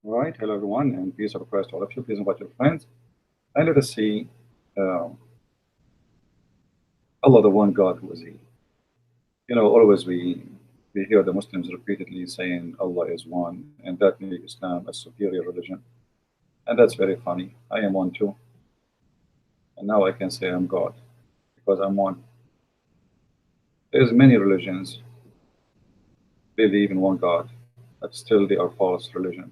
All right, hello everyone, and peace of Christ to all of you. Please invite your friends. And let us see uh, Allah, the one God, who is He. Always we hear the Muslims repeatedly saying Allah is one, and that makes Islam a superior religion. And that's very funny. I am one too. And now I can say I'm God because I'm one. There's many religions believe in one God, but still they are false religion.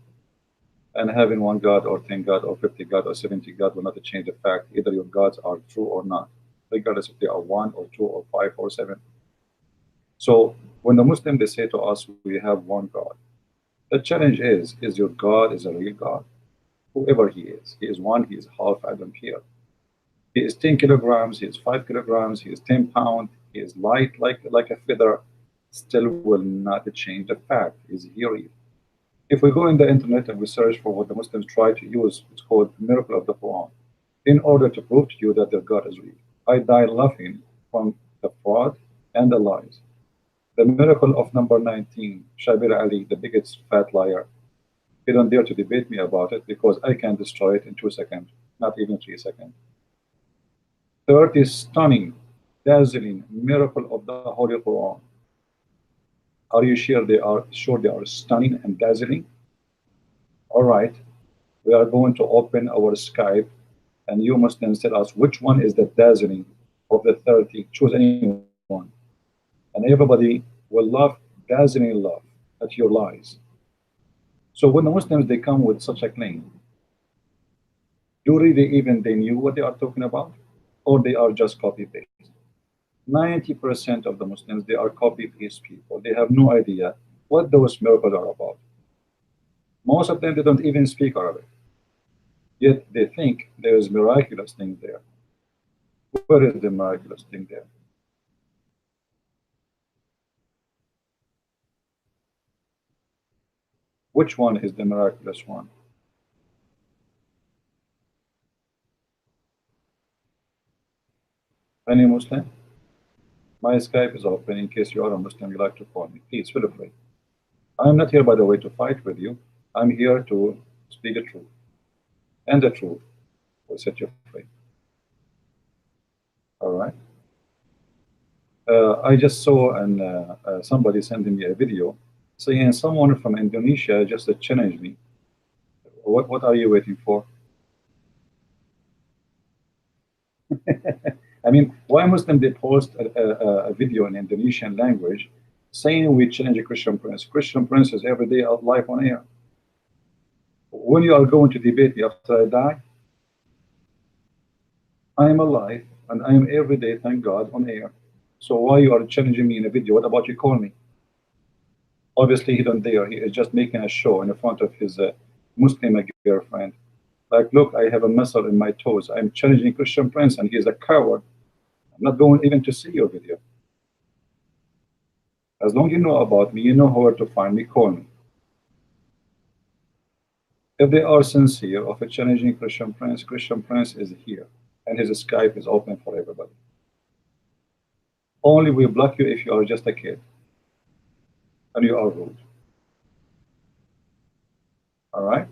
And having one God or 10 God or 50 God or 70 God will not change the fact either your gods are true or not, regardless if they are one or two or five or seven. So when the Muslim they say to us we have one God, the challenge is your God is a real God? Whoever he is one, he is half, I don't care. He is 10 kilograms, he is 5 kilograms, he is 10 pounds, he is light like a feather, still will not change the fact is he real. If we go in the internet and we search for what the Muslims try to use, it's called miracle of the Quran, in order to prove to you that their God is real. I die laughing from the fraud and the lies. The miracle of number 19, Shabir Ali, the biggest fat liar, he don't dare to debate me about it because I can destroy it in 2 seconds, not even 3 seconds. Third is stunning, dazzling miracle of the Holy Quran. Are you sure they are stunning and dazzling? All right, we are going to open our Skype and you must then tell us which one is the dazzling of the 30. Choose anyone. And everybody will love dazzling love at your lies. So when the Muslims they come with such a claim, do really even they knew what they are talking about? Or they are just copy paste? 90% of the Muslims they are copy paste people. They have no idea what those miracles are about. Most of them they don't even speak Arabic. Yet they think there is miraculous thing there. Where is the miraculous thing there? Which one is the miraculous one? Any Muslim? My Skype is open in case you are a Muslim, you like to call me. Please feel free. I am not here, by the way, to fight with you. I'm here to speak the truth. And the truth will set you free. All right. I just saw somebody sending me a video saying someone from Indonesia just challenged me. What are you waiting for? I mean, why Muslim they post a video in Indonesian language saying we challenge a Christian prince? Christian princes every day of life on air. When you are going to debate me after I die, I am alive and I am every day, thank God, on air. So why you are challenging me in a video? What about you call me? Obviously, he don't dare. He is just making a show in front of his Muslim girlfriend. Like, look, I have a muscle in my toes. I'm challenging Christian Prince, and he's a coward. I'm not going even to see your video. As long as you know about me, you know where to find me. Call me. If they are sincere of a challenging Christian Prince is here, and his Skype is open for everybody. Only we block you if you are just a kid and you are rude. All right?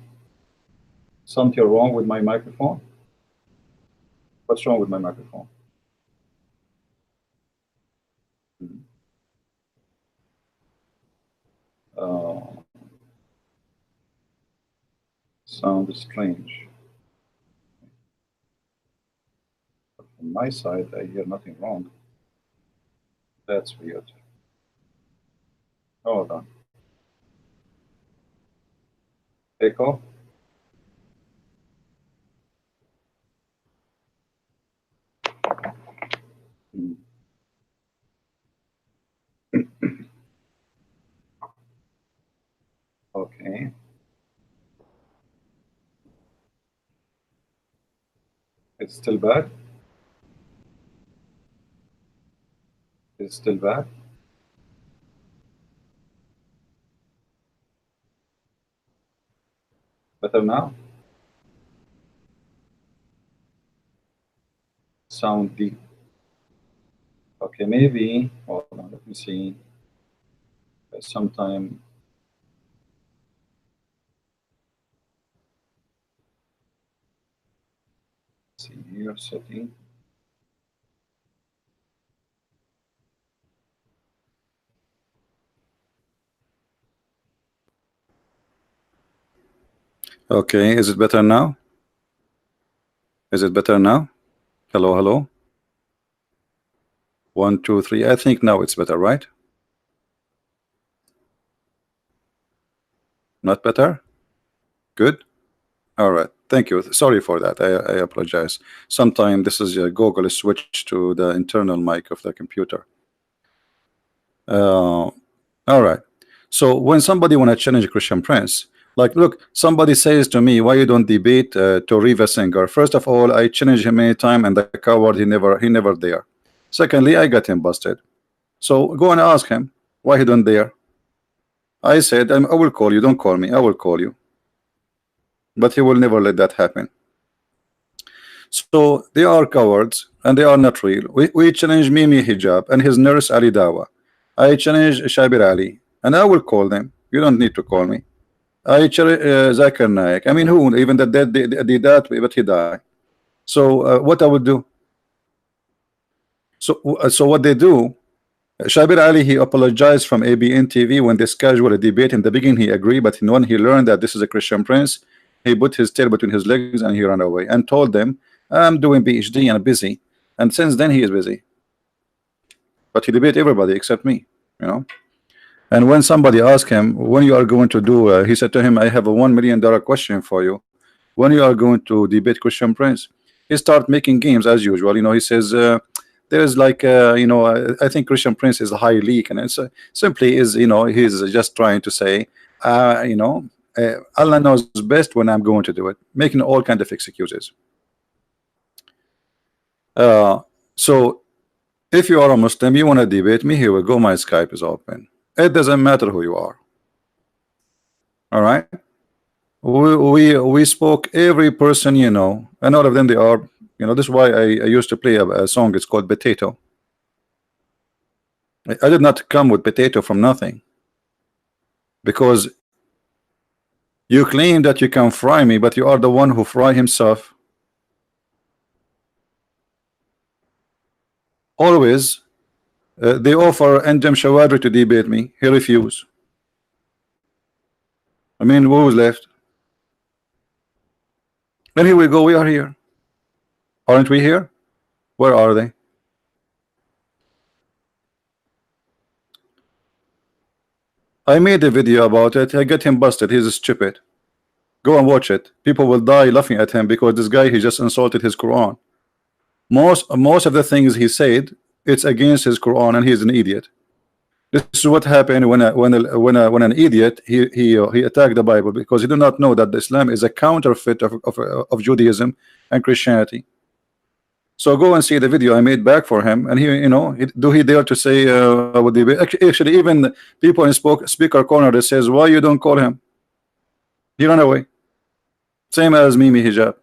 Something wrong with my microphone? What's wrong with my microphone? Uh, Sounds strange. On my side, I hear nothing wrong. That's weird. Hold on. Echo? Hmm. Okay. It's still bad? It's still bad? Better now? Sound deep. Okay, maybe. Hold on, let me see. Sometime see here, setting. Okay, is it better now? Is it better now? Hello, hello. 1, 2, 3. I think now it's better, right? Not better? Good. All right. Thank you. Sorry for that. I apologize. Sometimes this is Google is switched to the internal mic of the computer. All right. So when somebody want to challenge Christian Prince, like, look, somebody says to me, why you don't debate to Riva Singer? First of all, I challenged him many time, and the coward he never there. Secondly, I got him busted. So go and ask him why he don't there. I said, I will call you. Don't call me. I will call you. But he will never let that happen. So they are cowards and they are not real. We challenge Mimi Hijab and his nurse Ali Dawa. I challenge Shabir Ali, and I will call them. You don't need to call me. I challenge Zakir Naik. I mean, who? Even the dead did that, but he died. So what I would do? So what they do? Shabir Ali, he apologized from ABN TV when they scheduled a debate. In the beginning, he agreed, but when he learned that this is a Christian Prince, he put his tail between his legs and he ran away and told them, I'm doing PhD and busy. And since then, he is busy. But he debated everybody except me, you know. And when somebody asked him, when you are going to do, he said to him, I have a $1 million question for you. When you are going to debate Christian Prince, he start making games as usual. You know, he says, there's like, you know, I think Christian Prince is a high leak, and it's simply is, you know, he's just trying to say, you know, Allah knows best when I'm going to do it, making all kind of excuses. So if you are a Muslim, you want to debate me, here we go, my Skype is open. It doesn't matter who you are. All right, we spoke every person, you know, and all of them, they are, you know. This is why I used to play a song, it's called Potato. I did not come with potato from nothing, because you claim that you can fry me, but you are the one who fry himself. Always they offer Endem Shawadri to debate me. He refused. I mean, who was left? And here we go. We are here. Aren't we here? Where are they? I made a video about it. I got him busted. He's stupid. Go and watch it. People will die laughing at him because this guy, he just insulted his Quran. Most of the things he said, it's against his Quran, and he's an idiot. This is what happened when an idiot he attacked the Bible, because he do not know that Islam is a counterfeit of Judaism and Christianity. So go and see the video I made back for him, and he, you know, do he dare to say actually even people in speaker corner that says, why you don't call him? He ran away. Same as Mimi Hijab.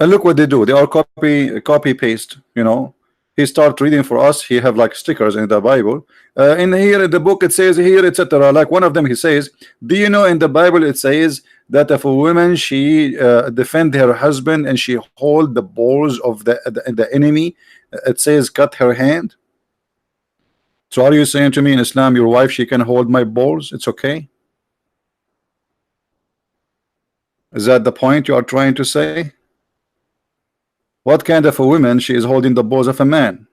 And look what they do. They are copy paste, you know. He start reading for us. He have like stickers in the Bible. In here in the book it says here, etc. Like one of them, he says, do you know in the Bible it says that if a woman, she defend her husband and she hold the balls of the enemy, it says cut her hand. So are you saying to me in Islam, your wife, she can hold my balls? It's okay? Is that the point you are trying to say? What kind of a woman she is holding the balls of a man?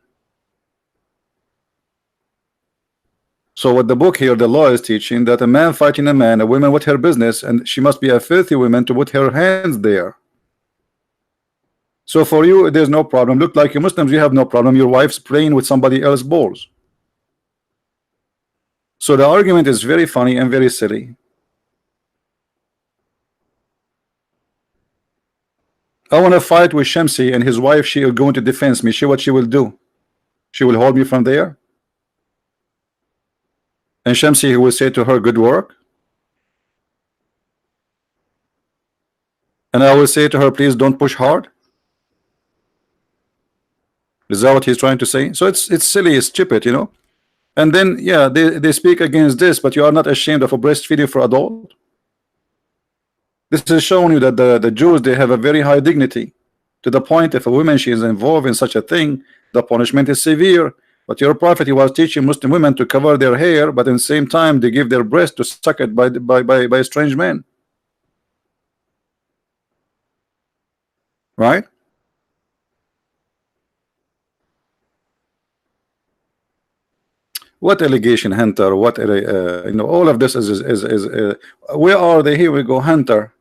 So what the book here, the law is teaching that a man fighting a man, a woman with her business, and she must be a filthy woman to put her hands there. So for you, there's no problem. Look, like you Muslims, you have no problem. Your wife's playing with somebody else's balls. So the argument is very funny and very silly. I want to fight with Shamsi and his wife. She is going to defend me. What she will do? She will hold me from there. And Shamsi will say to her, good work. And I will say to her, please don't push hard. Is that what he's trying to say? So it's silly, it's stupid, you know. And then yeah, they speak against this, but you are not ashamed of a breastfeeding for adult. This is showing you that the Jews, they have a very high dignity, to the point if a woman she is involved in such a thing, the punishment is severe. But your prophet, he was teaching Muslim women to cover their hair, but in the same time they give their breast to suck it by strange men. Right? What allegation, Hunter? What you know? All of this is where are they? Here we go, Hunter.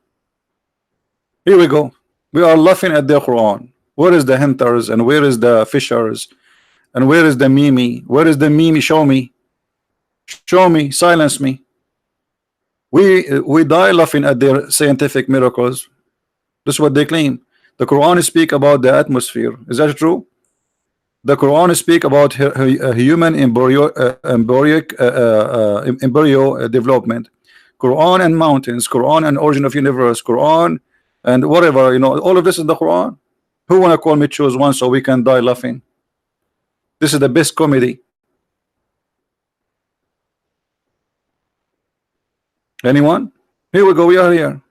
Here we go. We are laughing at the Quran. Where is the Hunters and where is the Fishers and where is the Mimi? Where is the Mimi? Show me. Show me. Silence me. We die laughing at their scientific miracles. This is what they claim. The Quran speak about the atmosphere. Is that true? The Quran speak about human embryo development. Quran and mountains, Quran and origin of universe, Quran and whatever, you know, all of this is the Quran. Who wanna call me choose one so we can die laughing? This is the best comedy. Anyone? Here we go, we are here.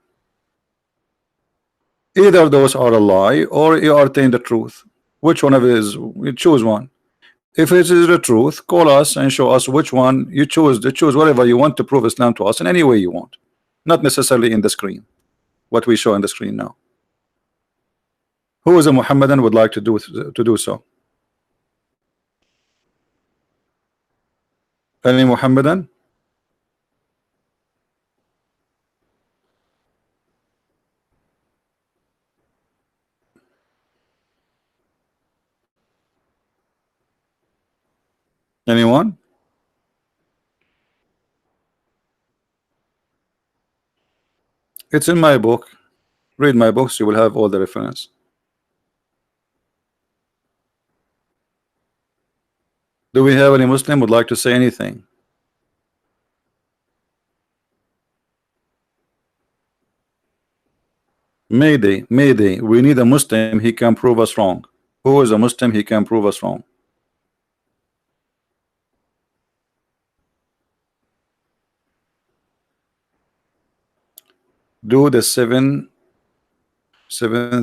Either those are a lie or you are telling the truth. Which one of it is? You choose one. If it is the truth, call us and show us which one you choose. To choose whatever you want to prove Islam to us in any way you want, not necessarily in the screen. What we show in the screen now. Who is a Muhammadan would like to do so? Any Muhammadan? Anyone? It's in my book. Read my books, you will have all the reference. Do we have any Muslim would like to say anything? Mayday, Mayday. We need a Muslim, he can prove us wrong. Who is a Muslim, he can prove us wrong? Do the seventh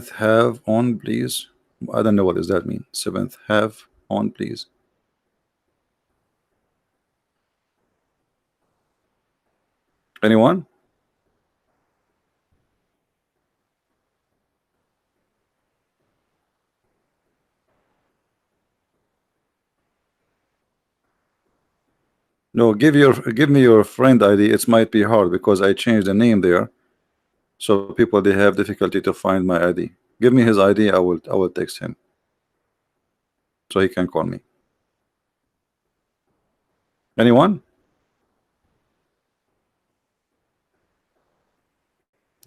half on, please. I don't know what does that mean. Seventh half on, please. Anyone? No, give me your friend ID. It might be hard because I changed the name there, so people they have difficulty to find my ID. Give me his ID. I will text him so he can call me. Anyone?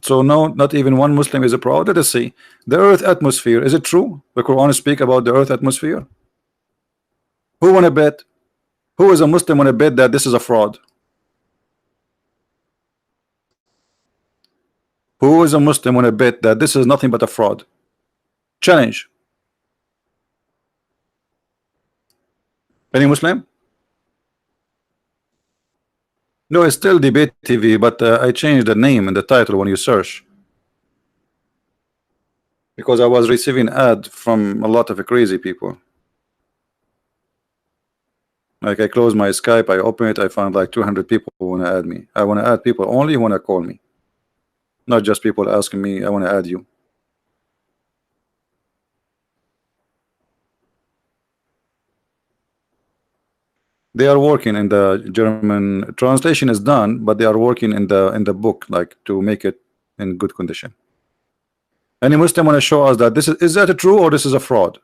So no, not even one Muslim is a pro. Let us see. The Earth atmosphere, is it true? The Quran speak about the Earth atmosphere. Who wanna bet? Who is a Muslim wanna bet that this is a fraud? Who is a Muslim wanna bet that this is nothing but a fraud? Challenge. Any Muslim? No, it's still Debate TV, but I changed the name and the title when you search, because I was receiving ad from a lot of crazy people. Like I close my Skype, I open it, I found like 200 people who want to add me. I want to add people only who want to call me, not just people asking me, I want to add you. They are working in the German translation is done, but they are working in the book, like to make it in good condition. Any Muslim want to show us that this is that true or this is a fraud?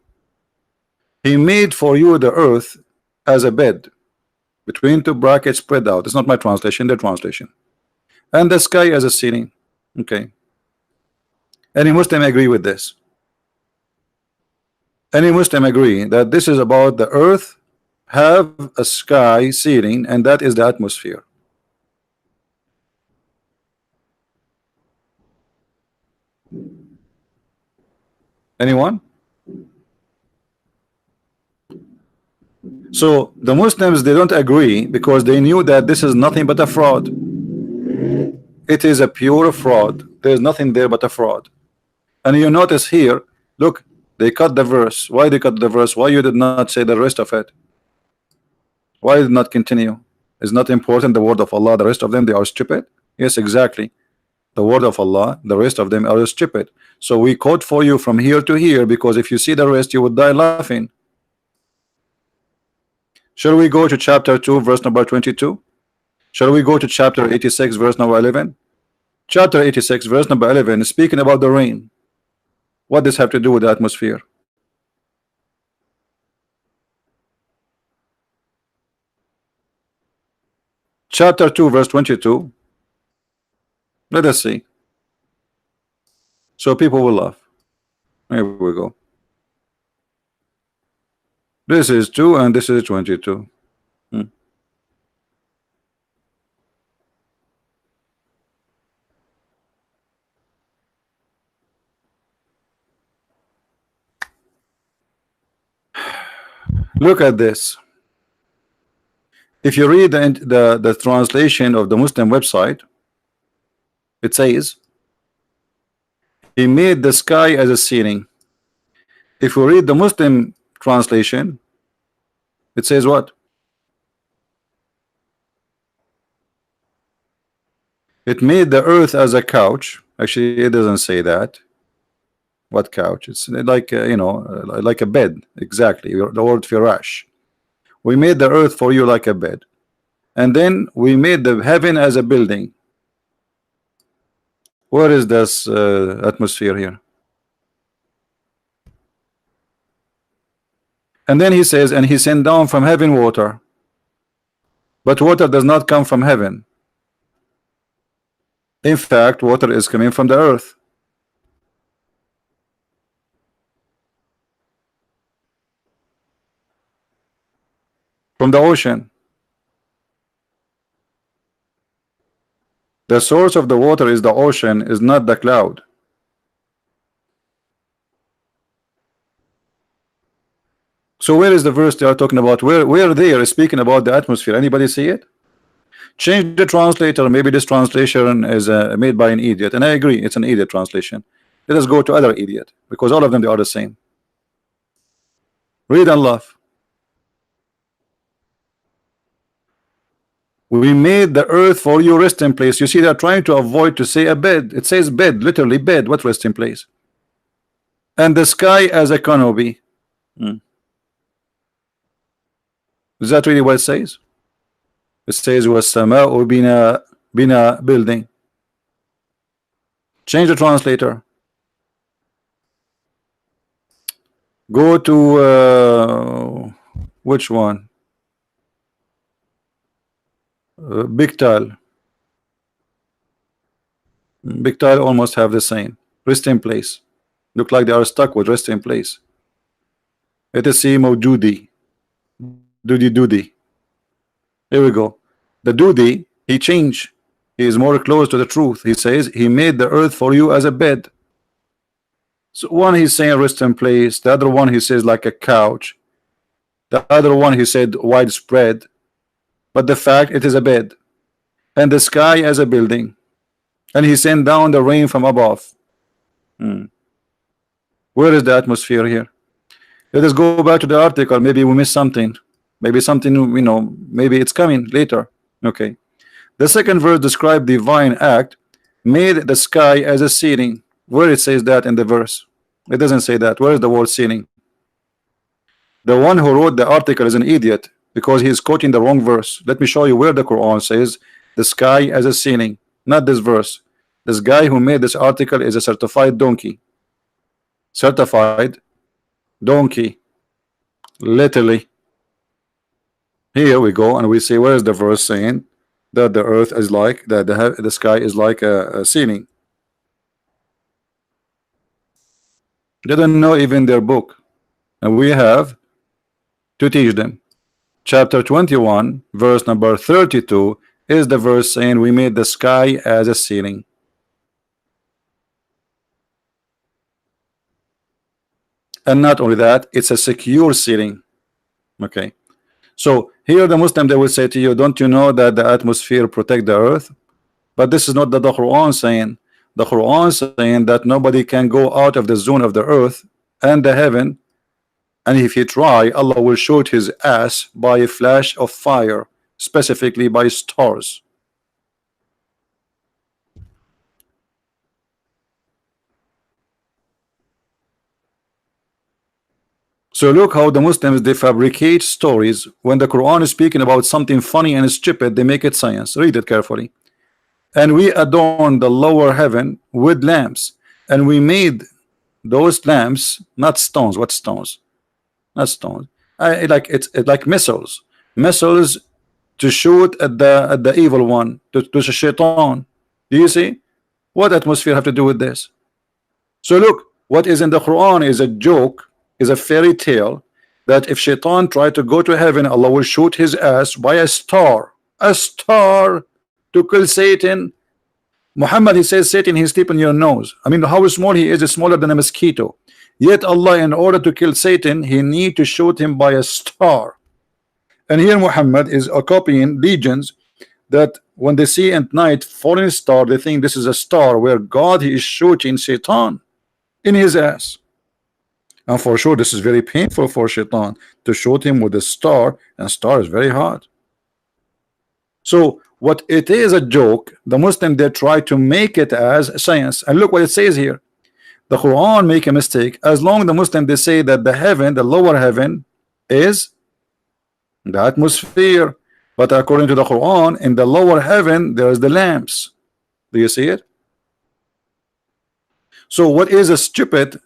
He made for you the earth as a bed between two brackets spread out. It's not my translation, their translation. And the sky as a ceiling. Okay. Any Muslim agree with this? Any Muslim agree that this is about the earth have a sky ceiling and that is the atmosphere? Anyone? So the Muslims, they don't agree because they knew that this is nothing but a fraud. It is a pure fraud. There's nothing there but a fraud. And you notice here, look, they cut the verse. Why they cut the verse? Why you did not say the rest of it? Why did not continue? Is not important the word of Allah? The rest of them they are stupid. Yes, exactly. The word of Allah, the rest of them are stupid. So we quote for you from here to here, because if you see the rest, you would die laughing. Shall we go to chapter 2, verse number 22? Shall we go to chapter 86, verse number 11? Chapter 86, verse number 11 is speaking about the rain. What does have to do with the atmosphere? Chapter 2, verse 22. Let us see. So people will laugh. Here we go. This is 2 and this is 22. Look at this. If you read the translation of the Muslim website, it says he made the sky as a ceiling. If we read the Muslim translation, it says what? It made the earth as a couch. Actually, it doesn't say that. What couch? It's like you know, like a bed. Exactly, the word firash. We made the earth for you like a bed, and then we made the heaven as a building. What is this atmosphere here? And then he says, and he sent down from heaven water, but water does not come from heaven. In fact, water is coming from the earth. From the ocean. The source of the water is the ocean, is not the cloud. So where is the verse they are talking about? Where they are speaking about the atmosphere? Anybody see it? Change the translator. Maybe this translation is made by an idiot, and I agree, it's an idiot translation. Let us go to other idiot, because all of them they are the same. Read and laugh. We made the earth for your resting place. You see, they're trying to avoid to say a bed. It says bed, literally bed. What resting place? And the sky as a canopy. Is that really what it says? It says was-sama'u bina building. Change the translator. Go to which one? Big tile. Big tile almost have the same. Rest in place. Look like they are stuck with rest in place. It is see mawjudi. Doody. Here we go. The doody, he changed. He is more close to the truth. He says he made the earth for you as a bed. So one he's saying rest in place. The other one he says like a couch. The other one he said widespread. But the fact it is a bed, and the sky as a building, and he sent down the rain from above. Where is the atmosphere here? Let us go back to the article. Maybe we missed something. Maybe something, you know, maybe it's coming later. Okay. The second verse described divine act, made the sky as a ceiling. Where it says that in the verse? It doesn't say that. Where is the word ceiling? The one who wrote the article is an idiot, because he is quoting the wrong verse. Let me show you where the Quran says the sky as a ceiling, not this verse. This guy who made this article is a certified donkey. Certified donkey. Literally. Here we go, and we see where is the verse saying that the earth is like that, the sky is like a ceiling. They don't know even their book, and we have to teach them. Chapter 21, verse number 32 is the verse saying we made the sky as a ceiling. And not only that, it's a secure ceiling. Okay. So here the Muslim, they will say to you, don't you know that the atmosphere protect the earth? But this is not the Quran saying. The Quran saying that nobody can go out of the zone of the earth and the heaven, and if he try, Allah will shoot his ass by a flash of fire, specifically by stars. So look how the Muslims, they fabricate stories. When the Quran is speaking about something funny and stupid, they make it science. Read it carefully. And we adorn the lower heaven with lamps, and we made those lamps not stones. What stones? Not stones. It's like missiles to shoot at the evil one, to the shaitan. Do you see what atmosphere have to do with this? So look, what is in the Quran is a joke, is a fairy tale, that if shaitan tried to go to heaven, Allah will shoot his ass by a star to kill Satan. Muhammad, he says, Satan, he's sleep in your nose. I mean, how small he is smaller than a mosquito. Yet Allah, in order to kill Satan, he need to shoot him by a star. And here Muhammad is copying legions that when they see at night falling star, they think this is a star where God, he is shooting Satan in his ass. And for sure this is very painful for Shaitan to shoot him with a star, and star is very hot. So what it is a joke, the Muslim, they try to make it as science. And look what it says here. The Quran make a mistake. As long as the Muslim, they say that the heaven, the lower heaven, is the atmosphere, but according to the Quran, in the lower heaven there is the lamps. Do you see it? So what is a stupid,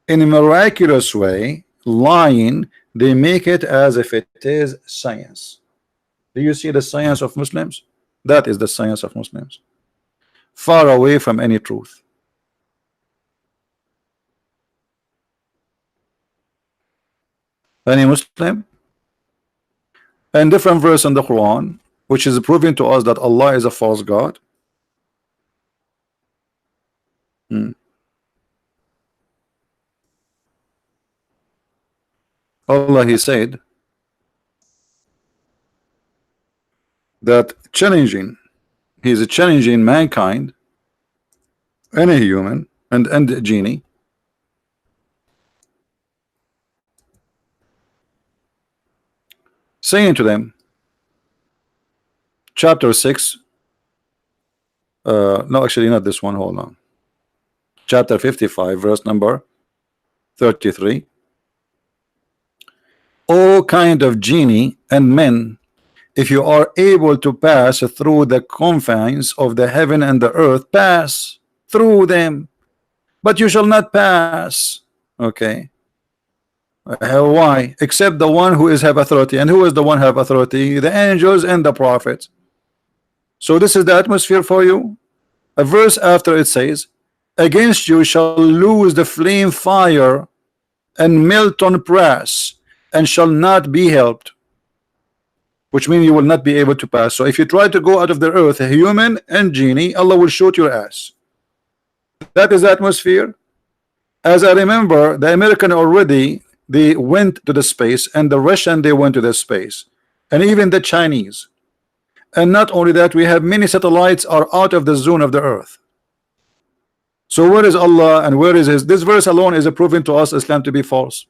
in a miraculous way, lying, they make it as if it is science. Do you see the science of Muslims? That is the science of Muslims, far away from any truth. Any Muslim? And different verse in the Quran which is proving to us that Allah is a false God. Allah, he said that he is challenging mankind, any human and a genie, saying to them, chapter 6, no, actually not this one, hold on, chapter 55, verse number 33. All kind of genie and men, if you are able to pass through the confines of the heaven and the earth, pass through them, but you shall not pass. Okay. Why? Except the one who is have authority. And who is the one have authority? The angels and the prophets. So this is the atmosphere for you. A verse after it says, against you shall lose the flame fire and melt on brass, and shall not be helped, which means you will not be able to pass. So if you try to go out of the earth, a human and genie, Allah will shoot your ass. That is the atmosphere. As I remember, the American already, they went to the space, and the Russian, they went to the space, and even the Chinese. And not only that, we have many satellites are out of the zone of the earth. So where is Allah and where is his? This verse alone is a proving to us Islam to be false.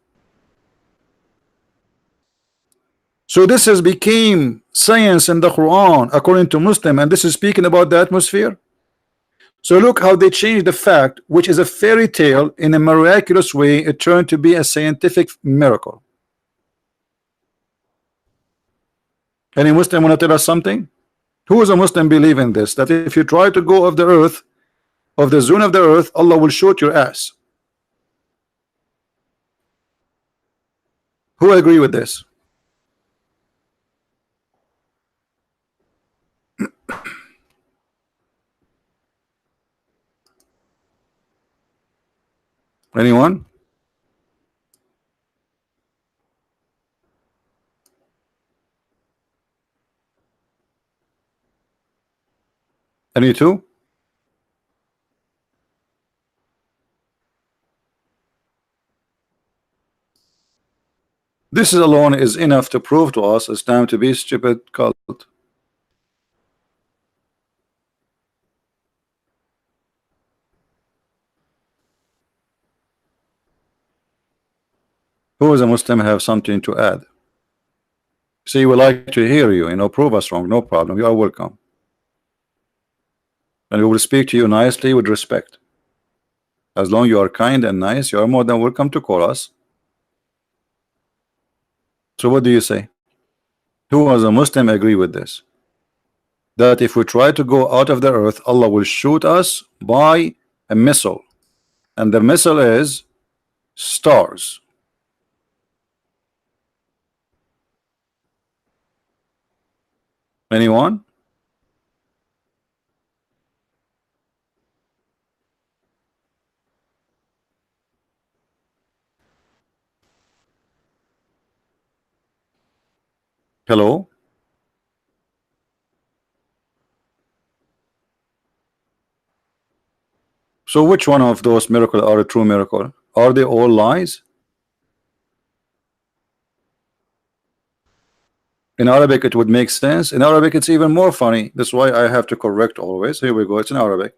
So this has became science in the Quran according to Muslim, and this is speaking about the atmosphere. So look how they changed the fact, which is a fairy tale, in a miraculous way, it turned to be a scientific miracle. Any Muslim want to tell us something? Who is a Muslim believe in this? That if you try to go of the earth, of the zone of the earth, Allah will shoot your ass. Who agree with this? Anyone? Any two? This alone is enough to prove to us Islam to be a stupid cult. Who is a Muslim have something to add? See, we like to hear you. Prove us wrong. No problem. You are welcome. And we will speak to you nicely with respect. As long you are kind and nice, you are more than welcome to call us. So what do you say? Who as a Muslim agree with this? That if we try to go out of the earth, Allah will shoot us by a missile. And the missile is stars. Anyone? Hello? So which one of those miracles are a true miracle? Are they all lies? In Arabic it would make sense. In Arabic it's even more funny. That's why I have to correct always. Here we go. It's in Arabic.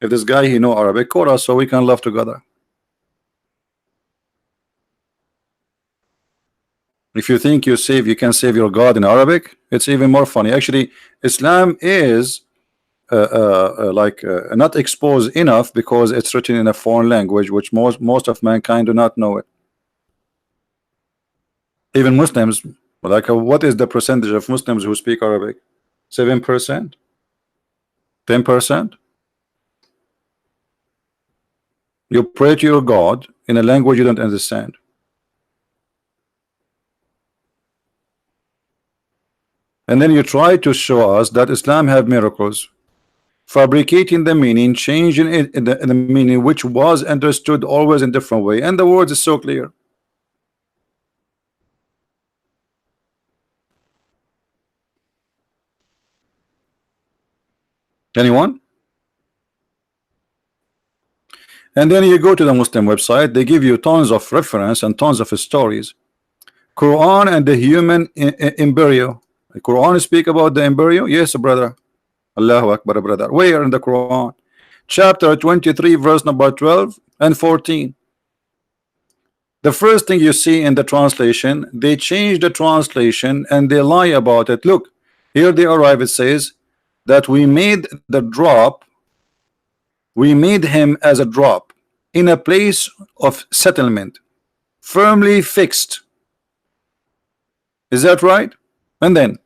If this guy he know Arabic, call us so we can laugh together. If you think you can save your God in Arabic, it's even more funny. Actually, Islam is not exposed enough because it's written in a foreign language, which most of mankind do not know it. Even Muslims, what is the percentage of Muslims who speak Arabic? 7%? 10%? You pray to your God in a language you don't understand. And then you try to show us that Islam have miracles, fabricating the meaning, changing it in the meaning which was understood always in different way, and the words is so clear. Anyone? And then you go to the Muslim website, they give you tons of reference and tons of stories. Quran and the human embryo. The Quran speak about the embryo? Yes, brother. Allahu Akbar, brother. Where in the Quran? Chapter 23, verse number 12 and 14. The first thing you see in the translation, they change the translation and they lie about it. Look, here they arrive. It says that we made the drop, we made him as a drop in a place of settlement, firmly fixed. Is that right? And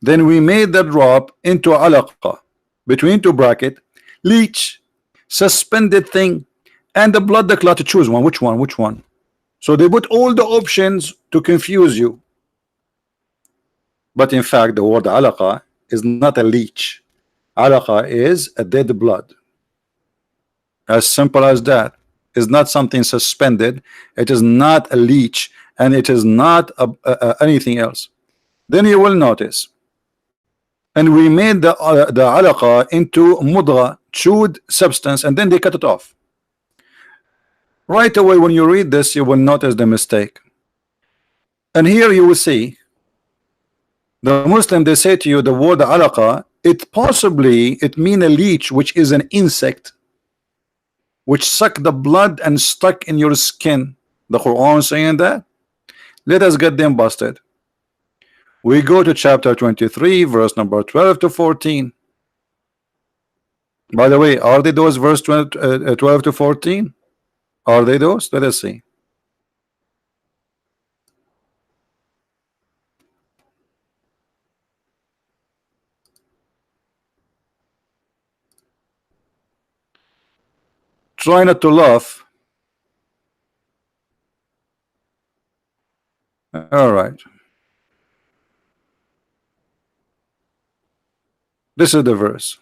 then we made the drop into alaqa, between two bracket, leech, suspended thing, and the blood, the clot. To choose one. Which one? Which one? So they put all the options to confuse you. But in fact, the word alaqa is not a leech. Alaqa is a dead blood. As simple as that. It's not something suspended. It is not a leech, and it is not anything else. Then you will notice, and we made the alaqa into mudgha, chewed substance, and then they cut it off. Right away when you read this, you will notice the mistake. And here you will see the Muslim, they say to you the word alaqa, it mean a leech, which is an insect which suck the blood and stuck in your skin. The Quran saying that. Let us get them busted. We go to chapter 23, verse number 12 to 14. By the way, are they those verse 12 to 14? Are they those? Let us see. Try not to laugh. All right. This is the verse.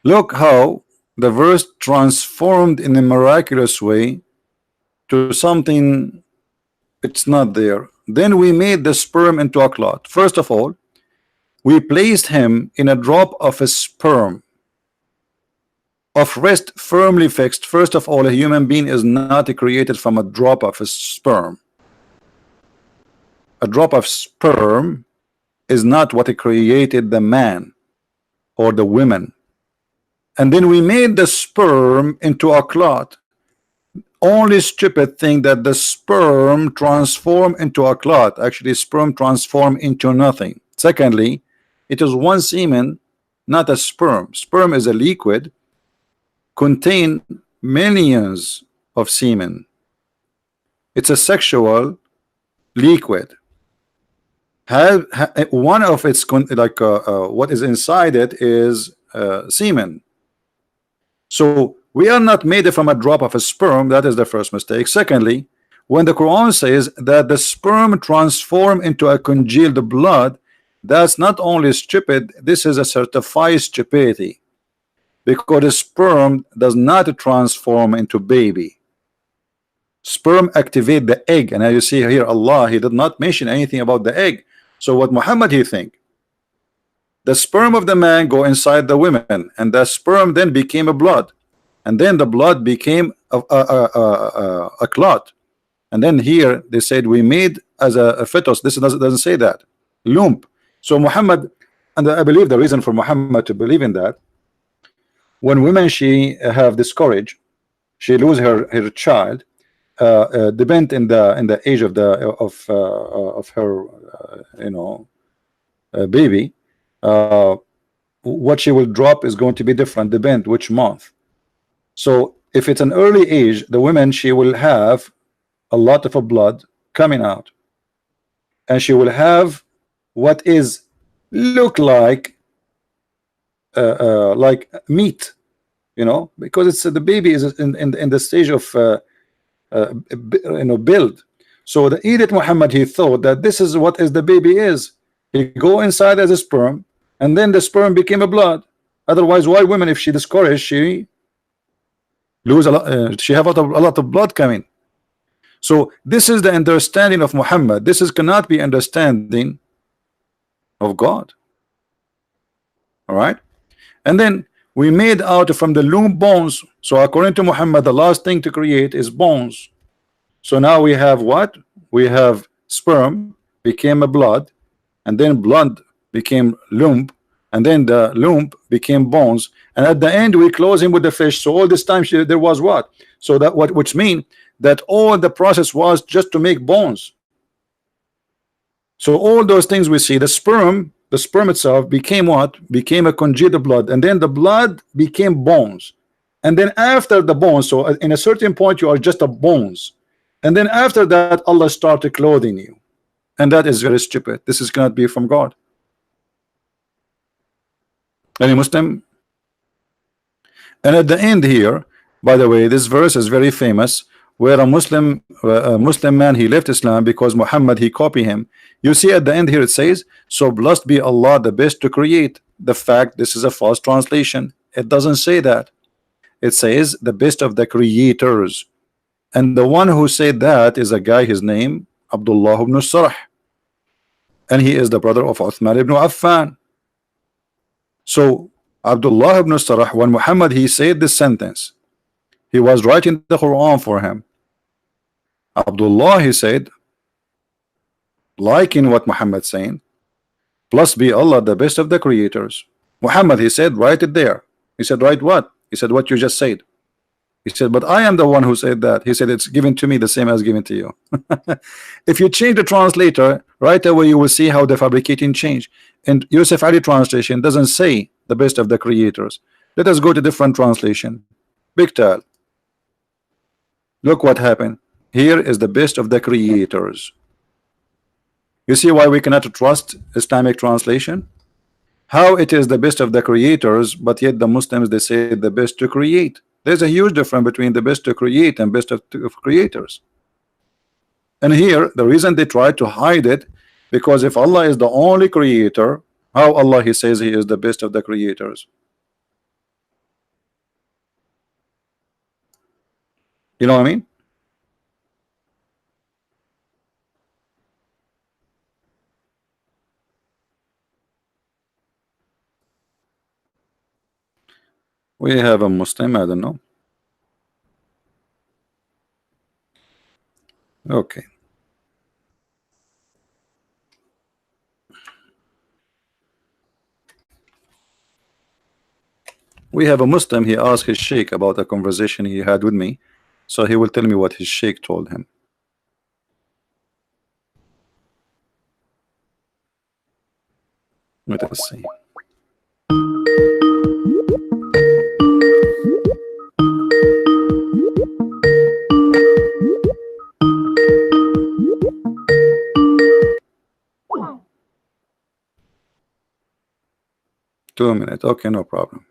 Look how the verse transformed in a miraculous way to something it's not there. Then we made the sperm into a clot. First of all, we placed him in a drop of a sperm of rest firmly fixed. First of all, a human being is not created from a drop of a sperm. A drop of sperm is not what created the man or the women. And then we made the sperm into a clot. only stupid thing that the sperm transform into a clot. Actually, sperm transform into nothing. Secondly, it is one semen, not a sperm. Sperm is a liquid, contain millions of semen. It's a sexual liquid. One of its what is inside it is semen. So we are not made from a drop of a sperm. That is the first mistake. Secondly, when the Quran says that the sperm transform into a congealed blood, that's not only stupid, this is a certified stupidity, because the sperm does not transform into baby. Sperm activate the egg, and as you see here, Allah, he did not mention anything about the egg. So what Muhammad he think? The sperm of the man go inside the women, and the sperm then became a blood, and then the blood became a clot, and then here they said we made as a fetus. This doesn't say that lump. So Muhammad, and I believe the reason for Muhammad to believe in that, when women she have discouraged, she lose her child, depend in the age of her baby, what she will drop is going to be different, depend which month. So if it's an early age, the women she will have a lot of blood coming out, and she will have what is look like meat, because it's the baby is in the stage of build. So the Edith Muhammad, he thought that this is what is the baby is. He go inside as a sperm, and then the sperm became a blood. Otherwise, why women, if she discouraged, she lose a lot, she have a lot of blood coming. So this is the understanding of Muhammad. This is cannot be understanding of God. All right, and then we made out from the loom bones. So according to Muhammad, the last thing to create is bones. So now we have what? We have sperm became a blood, and then blood became loom, and then the loom became bones, and at the end we close him with the fish. So all this time there was what? So that which mean that all the process was just to make bones. So all those things we see, the sperm itself became what? Became a congealed blood, and then the blood became bones, and then after the bones, so in a certain point you are just a bones, and then after that Allah started clothing you, and that is very stupid. This is cannot be from God. Any Muslim? And at the end here, by the way, this verse is very famous, where a Muslim man, he left Islam because Muhammad he copied him. You see at the end here it says, so blessed be Allah, the best to create. The fact this is a false translation. It doesn't say that. It says the best of the creators, and the one who said that is a guy, his name Abdullah ibn Sarh, and he is the brother of Uthman ibn Affan. So Abdullah ibn Sarh, when Muhammad he said this sentence, he was writing the Quran for him. Abdullah he said, liking what Muhammad saying, blessed be Allah, the best of the creators. Muhammad he said, write it there. He said, write what? He said, what you just said. He said, but I am the one who said that. He said, it's given to me the same as given to you. If you change the translator, right away you will see how the fabricating change. And Yusuf Ali translation doesn't say the best of the creators. Let us go to different translation. Big Tal. Look what happened. Here is the best of the creators. You see why we cannot trust Islamic translation? How it is the best of the creators, but yet the Muslims they say the best to create. There's a huge difference between the best to create and best of creators. And here the reason they try to hide it, because if Allah is the only creator, how Allah he says he is the best of the creators? You know what I mean? We have a Muslim, I don't know. Okay. We have a Muslim, he asked his sheikh about a conversation he had with me, So he will tell me what his sheikh told him. Let us see. 2 minutes. Okay, no problem.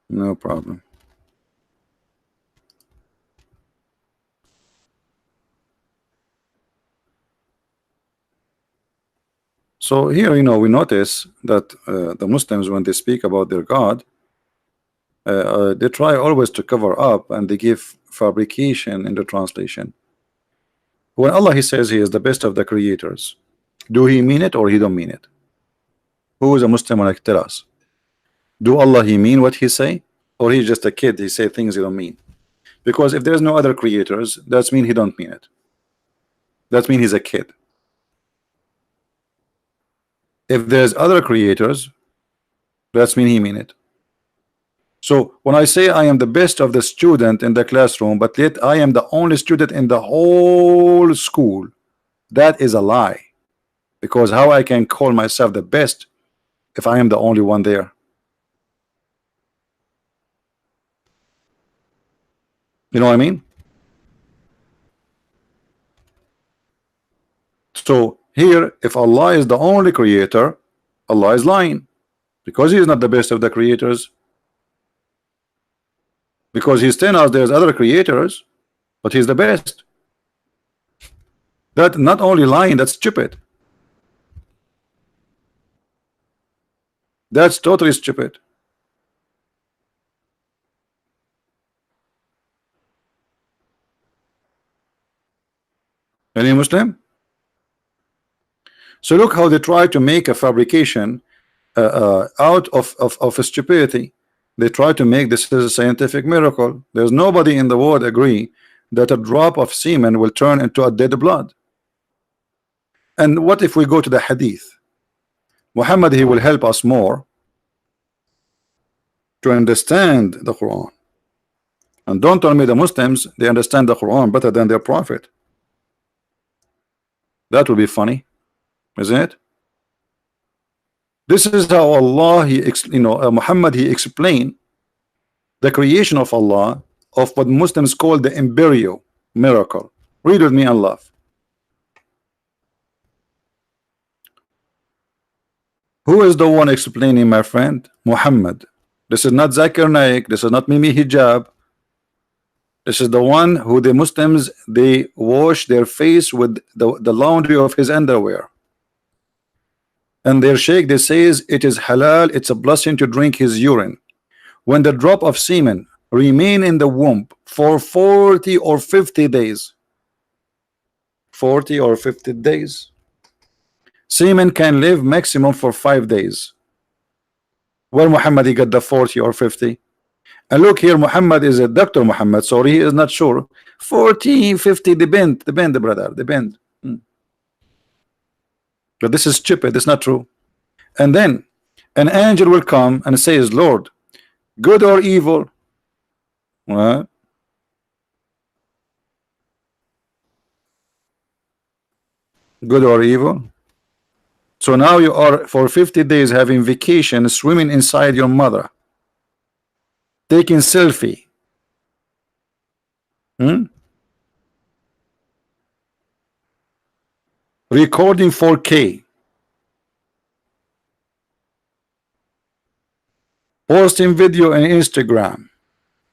No problem. So here, we notice that the Muslims, when they speak about their God, they try always to cover up, and they give fabrication in the translation. When Allah he says he is the best of the creators, do he mean it or he don't mean it? Who is a Muslim like tell us? Do Allah he mean what he say, or he's just a kid, he say things he don't mean? Because if there's no other creators, that's mean he don't mean it. That mean he's a kid. If there's other creators, that's mean he mean it. So when I say I am the best of the student in the classroom, but yet I am the only student in the whole school, that is a lie. Because how I can call myself the best if I am the only one there? You know what I mean? So here, if Allah is the only creator, Allah is lying, because he is not the best of the creators. Because he's telling us there's other creators, but he's the best. That not only lying, that's stupid. That's totally stupid. Any Muslim? So look how they try to make a fabrication out of a stupidity. They try to make this as a scientific miracle. There's nobody in the world agree that a drop of semen will turn into a dead blood. And what if we go to the hadith? Muhammad, he will help us more to understand the Quran. And don't tell me the Muslims, they understand the Quran better than their prophet. That would be funny, isn't it? This is how Allah, Muhammad, he explained the creation of Allah, of what Muslims call the embryo miracle. Read with me and laugh. Who is the one explaining, my friend? Muhammad. This is not Zakir Naik. This is not Mimi Hijab. This is the one who the Muslims, they wash their face with the laundry of his underwear. And their sheikh, they says it is halal, it's a blessing to drink his urine. When the drop of semen remain in the womb for 40 or 50 days, 40 or 50 days, semen can live maximum for 5 days. Where Muhammad he got the 40 or 50? And look here, Muhammad is a Dr. Muhammad, so he is not sure. 40, 50, depend, brother, depend. But this is stupid, it's not true. And then an angel will come and says, Lord, good or evil? What? Good or evil? So now you are for 50 days having vacation, swimming inside your mother, taking selfie. Recording 4K, posting video on Instagram.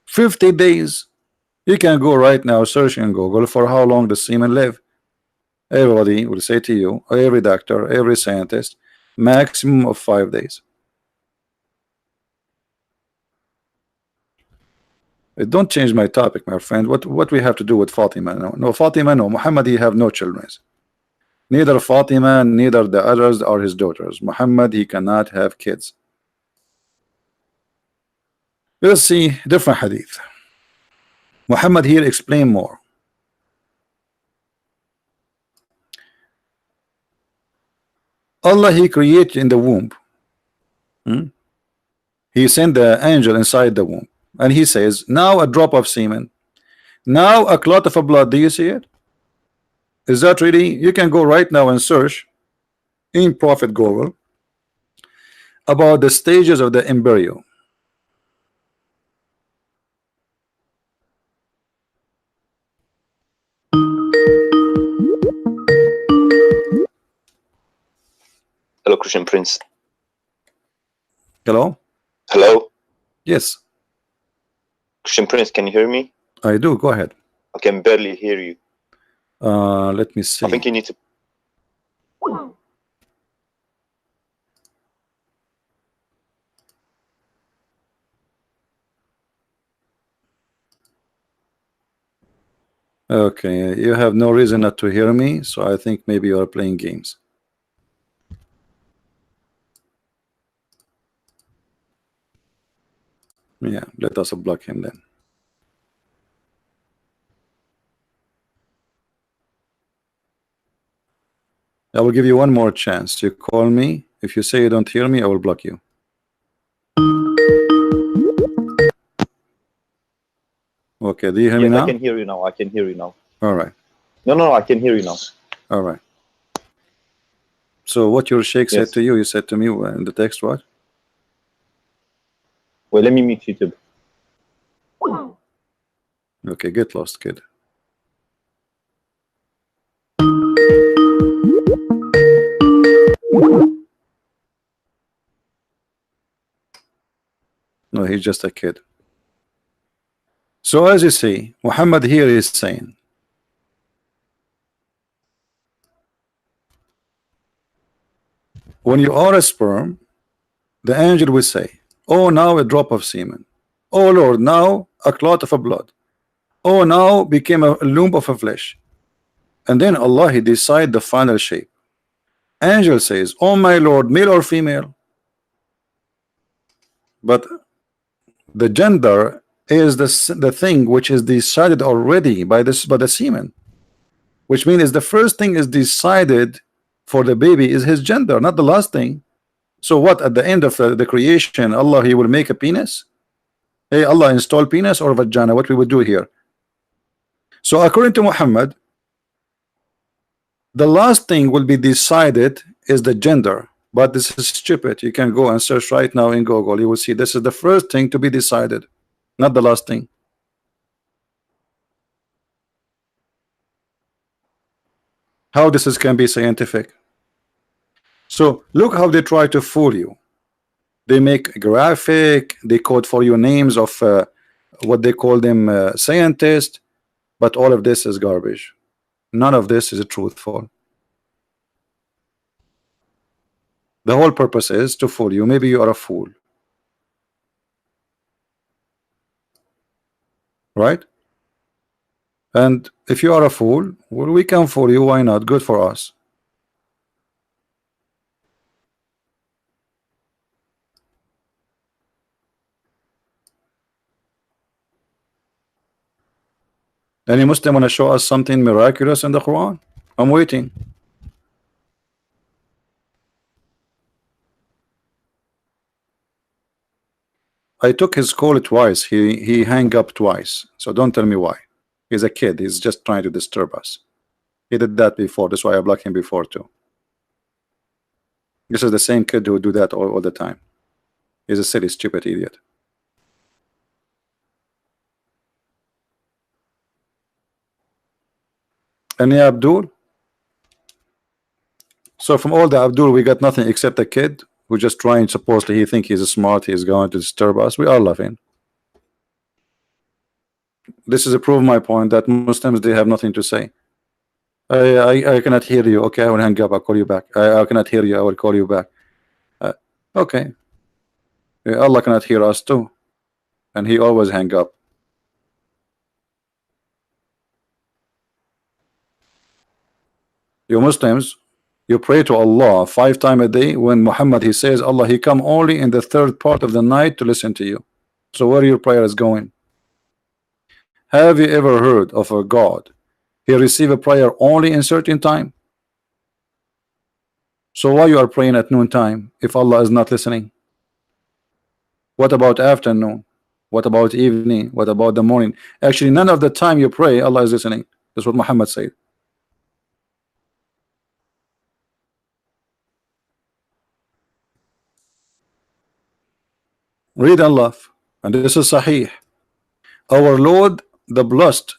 50 days. You can go right now, search in Google for how long the semen live. Everybody will say to you, every doctor, every scientist, maximum of 5 days. It don't change my topic, my friend. What we have to do with Fatima? No, Fatima, no. Muhammad, he have no children. Neither Fatima, neither the others are his daughters. Muhammad, he cannot have kids. Let's see different hadith. Muhammad here explain more. Allah, he created in the womb. He sent the angel inside the womb. and he says, now a drop of semen, now a clot of blood. Do you see it? Is that really? You can go right now and search in Prophet Google about the stages of the embryo. Hello, Christian Prince. Hello? Hello? Yes, Christian Prince, can you hear me? I do. Go ahead. I can barely hear you. Let me I see. think you need to. Okay, you have no reason not to hear me, so I think maybe you are playing games. Yeah, let us block him then. I will give you one more chance. You call me. If you say you don't hear me, I will block you. Okay, do you hear me Yes, now? I can hear you now. I can hear you now. All right. No, I can hear you now. All right. So what your sheikh said Yes. to you, you said to me in the text what? Wait, let me mute YouTube. Okay, get lost, kid. No, he's just a kid. So as you see, Muhammad here is saying, when you are a sperm, the angel will say, oh, now a drop of semen. Oh Lord, now a clot of a blood. Oh, now became a lump of a flesh. And then Allah, he decide the final shape. Angel says, oh my Lord, male or female? But the gender is the thing which is decided already by the semen, which means the first thing is decided for the baby is his gender, not the last thing. So what, at the end of the creation, Allah, he will make a penis? Hey, Allah install penis or vagina? What we would do here? So according to Muhammad, the last thing will be decided is the gender. But this is stupid. You can go and search right now in Google. You will see this is the first thing to be decided, not the last thing. How this can be scientific? So look how they try to fool you. They make a graphic, they code for you names of what they call them scientists, but all of this is garbage. None of this is truthful. The whole purpose is to fool you. Maybe you are a fool, right? And if you are a fool, well, we can fool you. Why not? Good for us. Any Muslim want to show us something miraculous in the Quran? I'm waiting. I took his call twice. He hung up twice. So don't tell me why. He's a kid. He's just trying to disturb us. He did that before. That's why I blocked him before too. This is the same kid who do that all the time. He's a silly, stupid idiot. Any Abdul? So from all the Abdul, we got nothing except a kid who just trying, supposedly he think he's smart, he's going to disturb us. We are laughing. This is a proof my point that Muslims, they have nothing to say. I cannot hear you. Okay, I will hang up. I'll call you back. I cannot hear you. I will call you back. Okay. Allah cannot hear us too, and he always hang up. You Muslims, you pray to Allah 5 times a day. When Muhammad, he says Allah, he come only in the 3rd part of the night to listen to you. So where your prayer is going? Have you ever heard of a God? He receive a prayer only in certain time. So why you are praying at noon time if Allah is not listening? What about afternoon? What about evening? What about the morning? Actually, none of the time you pray, Allah is listening. That's what Muhammad said. Read and laugh. And this is Sahih. Our Lord, the blessed,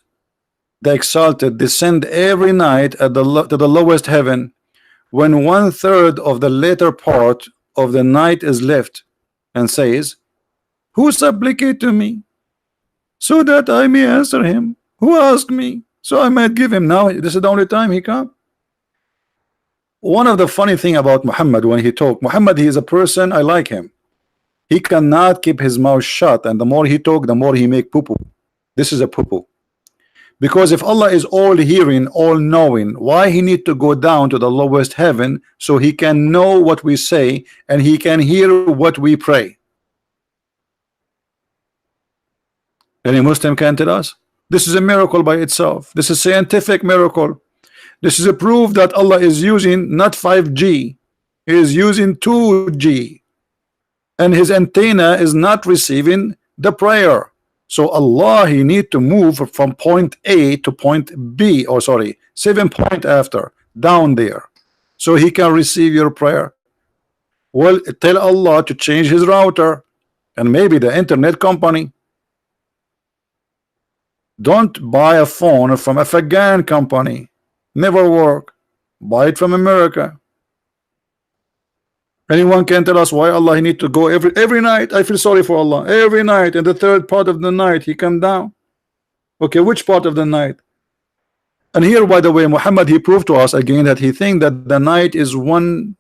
the exalted, descend every night at to the lowest heaven when 1/3 of the later part of the night is left, and says, who supplicate to me so that I may answer him? Who asked me so I might give him? Now this is the only time he come. One of the funny thing about Muhammad, when he talk, Muhammad, he is a person, I like him. He cannot keep his mouth shut, and the more he talk, the more he make poo-poo. This is a poo-poo. Because if Allah is all hearing, all knowing, why he need to go down to the lowest heaven so he can know what we say and he can hear what we pray? Any Muslim can tell us? This is a miracle by itself. This is scientific miracle. This is a proof that Allah is using not 5G, he is using 2G, and his antenna is not receiving the prayer. So Allah, he need to move from point A to point B, or sorry, 7 point after, down there, so he can receive your prayer. Well, tell Allah to change his router, and maybe the internet company. Don't buy a phone from a Afghan company. Never work. Buy it from America. Anyone can tell us why Allah he need to go every night? I feel sorry for Allah. Every night in the 3rd part of the night he come down. Okay, which part of the night? And here, by the way, Muhammad, he proved to us again that he think that the night is one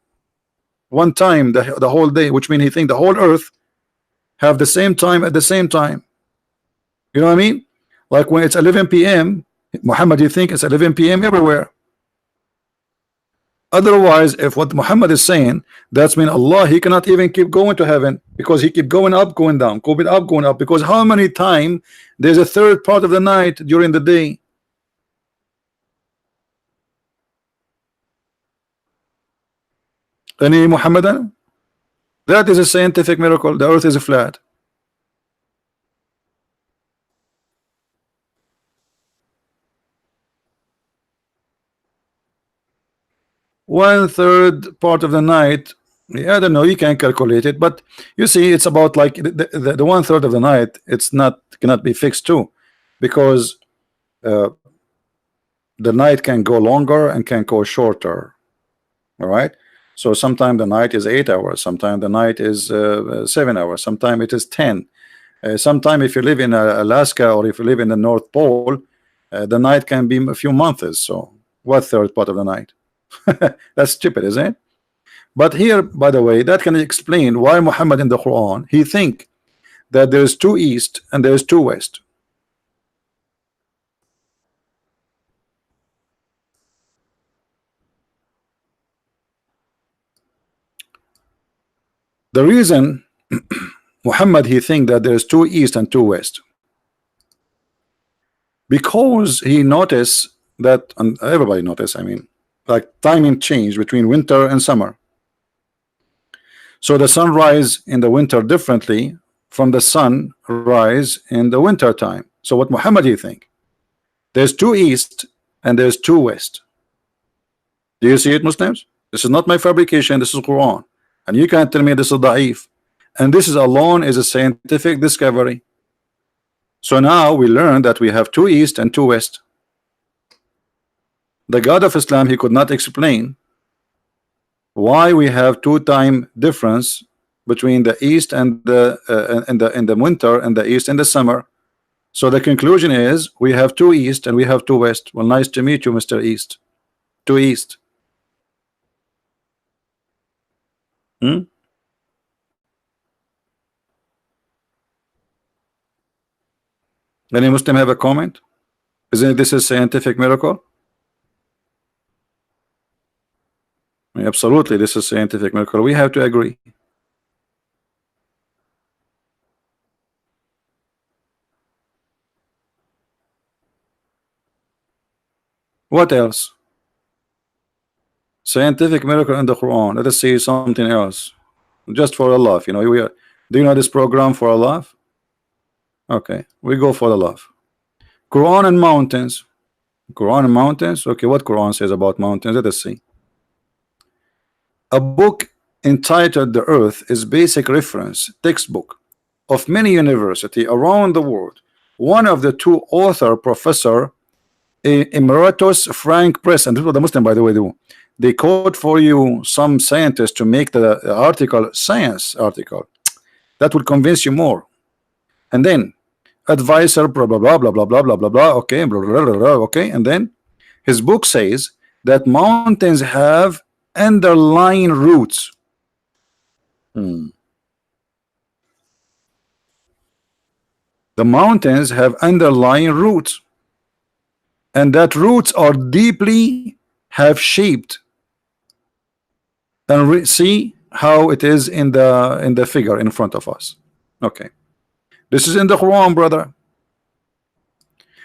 time the whole day, which means he think the whole earth have the same time at the same time. You know what I mean? Like when it's 11 p.m. Muhammad, you think it's 11 p.m. everywhere. Otherwise, if what Muhammad is saying, that's mean Allah, he cannot even keep going to heaven, because he keep going up, going down, going up, going up, because how many time there's a 3rd part of the night during the day? Any Muhammadan? That is a scientific miracle. The earth is flat. One-third part of the night, yeah, I don't know, you can calculate it, but you see, it's about like the 1/3 of the night. It's not cannot be fixed too, because the night can go longer and can go shorter. All right, so sometimes the night is 8 hours, sometimes the night is 7 hours, sometimes it is 10. Sometimes if you live in Alaska, or if you live in the North Pole, the night can be a few months. So what 1/3 part of the night? That's stupid, isn't it? But here, by the way, that can explain why Muhammad in the Quran, he think that there's 2 east and there's 2 west. The reason Muhammad he think that there's 2 east and 2 west, because he noticed that, and everybody noticed, I mean, like timing change between winter and summer. So the sun rise in the winter differently from the sun rise in the winter time. So what Muhammad you think? There's 2 east and there's 2 west. Do you see it, Muslims? This is not my fabrication, this is Quran. And you can't tell me this is da'if. And this is alone is a scientific discovery. So now we learn that we have 2 east and 2 west. The God of Islam, he could not explain why we have 2 time difference between the east and the in the winter, and the east in the summer. So the conclusion is we have 2 east and we have 2 west. Well, nice to meet you, Mr. East. 2 east. Any Muslim have a comment? Isn't this a scientific miracle? Absolutely, this is scientific miracle. We have to agree. What else? Scientific miracle in the Quran. Let us see something else. Just for Allah, you know. Do you know this program for Allah? Okay, we go for the love. Quran and mountains. Quran and mountains. Okay, what Quran says about mountains? Let us see. A book entitled The Earth is basic reference textbook of many university around the world. One of the two author, Professor Emeritus Frank Press, and this is what the Muslim, by the way, do. They quote for you some scientists to make the article science article. That will convince you more. And then advisor, blah blah blah blah blah blah blah blah blah. Okay, blah, blah, blah, blah, okay. And then his book says that mountains have underlying roots. The mountains have underlying roots, and that roots are deeply have shaped. And see how it is in the figure in front of us. Okay, this is in the Quran, brother.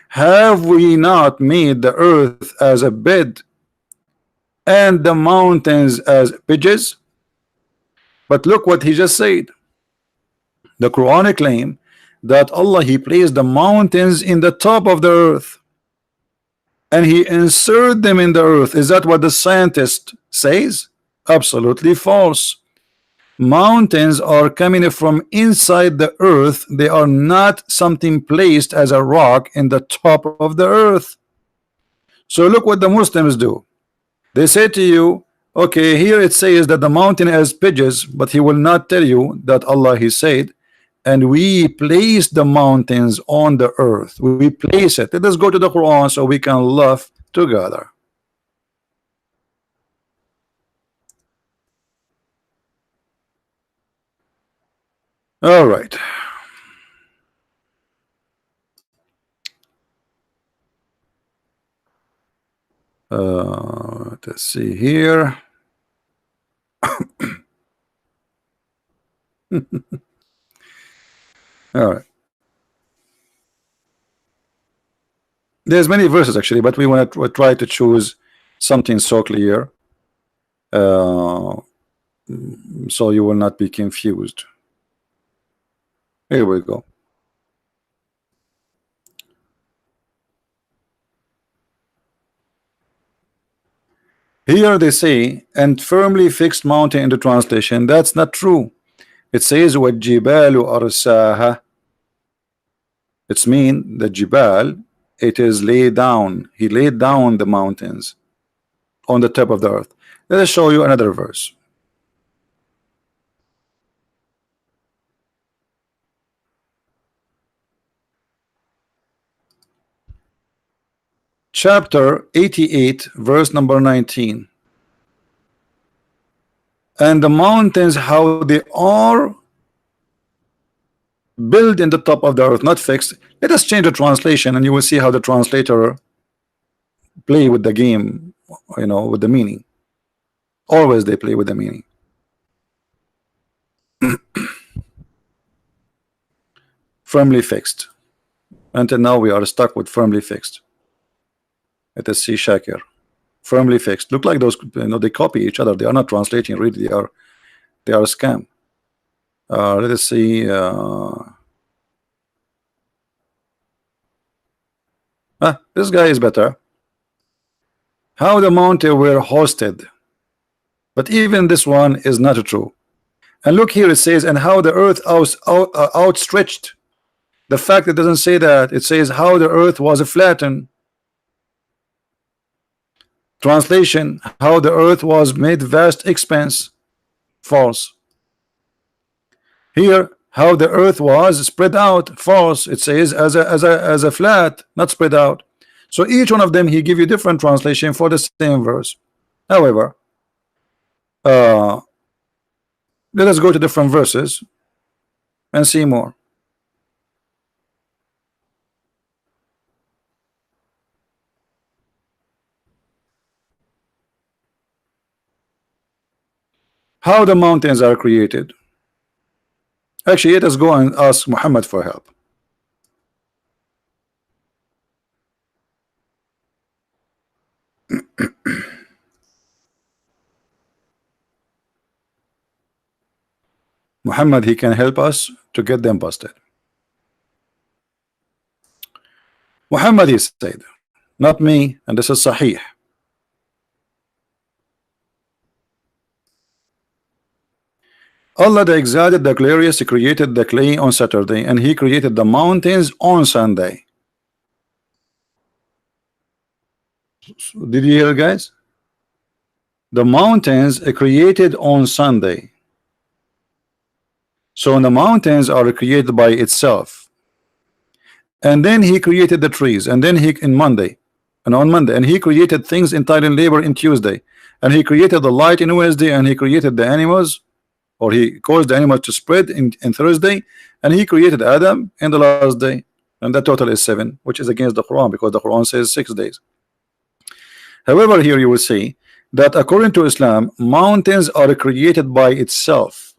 Have we not made the earth as a bed and the mountains as bridges? But look what he just said. The Quran claim that Allah, he placed the mountains in the top of the earth and he inserted them in the earth. Is that what the scientist says? Absolutely false. Mountains are coming from inside the earth. They are not something placed as a rock in the top of the earth. So look what the Muslims do. They say to you, okay, here it says that the mountain has pigeons, but he will not tell you that Allah, he said, and we place the mountains on the earth. We place it. Let us go to the Quran so we can laugh together. All right. Let's see here. All right. There's many verses actually, but we want to try to choose something so clear, so you will not be confused. Here we go. Here they say, and firmly fixed mountain in the translation. That's not true. It says وَالْجِبَالُ أَرْسَاهَا. It's mean the Jibal, it is laid down. He laid down the mountains on the top of the earth. Let us show you another verse. Chapter 88, verse number 19. And the mountains, how they are built in the top of the earth, not fixed. Let us change the translation and you will see how the translator play with the game, you know, with the meaning. Always they play with the meaning. Firmly fixed. Until now we are stuck with firmly fixed. Let us see Shakir. Firmly fixed. Look like those, you know, they copy each other. They are not translating really. They are a scam. Let us see. This guy is better. How the mountain were hosted. But even this one is not true. And look here, it says, and how the earth outstretched. The fact it doesn't say that. It says how the earth was flattened. Translation, how the earth was made vast expanse. False. Here, how the earth was spread out. False. It says as a flat, not spread out. So each one of them he give you different translation for the same verse. However, let us go to different verses and see more. How the mountains are created. Actually, let us go and ask Muhammad for help. Muhammad, he can help us to get them busted. Muhammad he said, not me, and this is Sahih. Allah the Exalted, the Glorious, created the clay on Saturday, and He created the mountains on Sunday. Did you hear, guys? The mountains are created on Sunday. So the mountains are created by itself. And then He created the trees, and then He in Monday, and on Monday, and He created things entirely in labor in Tuesday, and He created the light in Wednesday, and He created the animals, or He caused the animals to spread in Thursday, and He created Adam in the last day, and the total is 7, which is against the Quran, because the Quran says 6 days. However, here you will see that according to Islam, mountains are created by itself,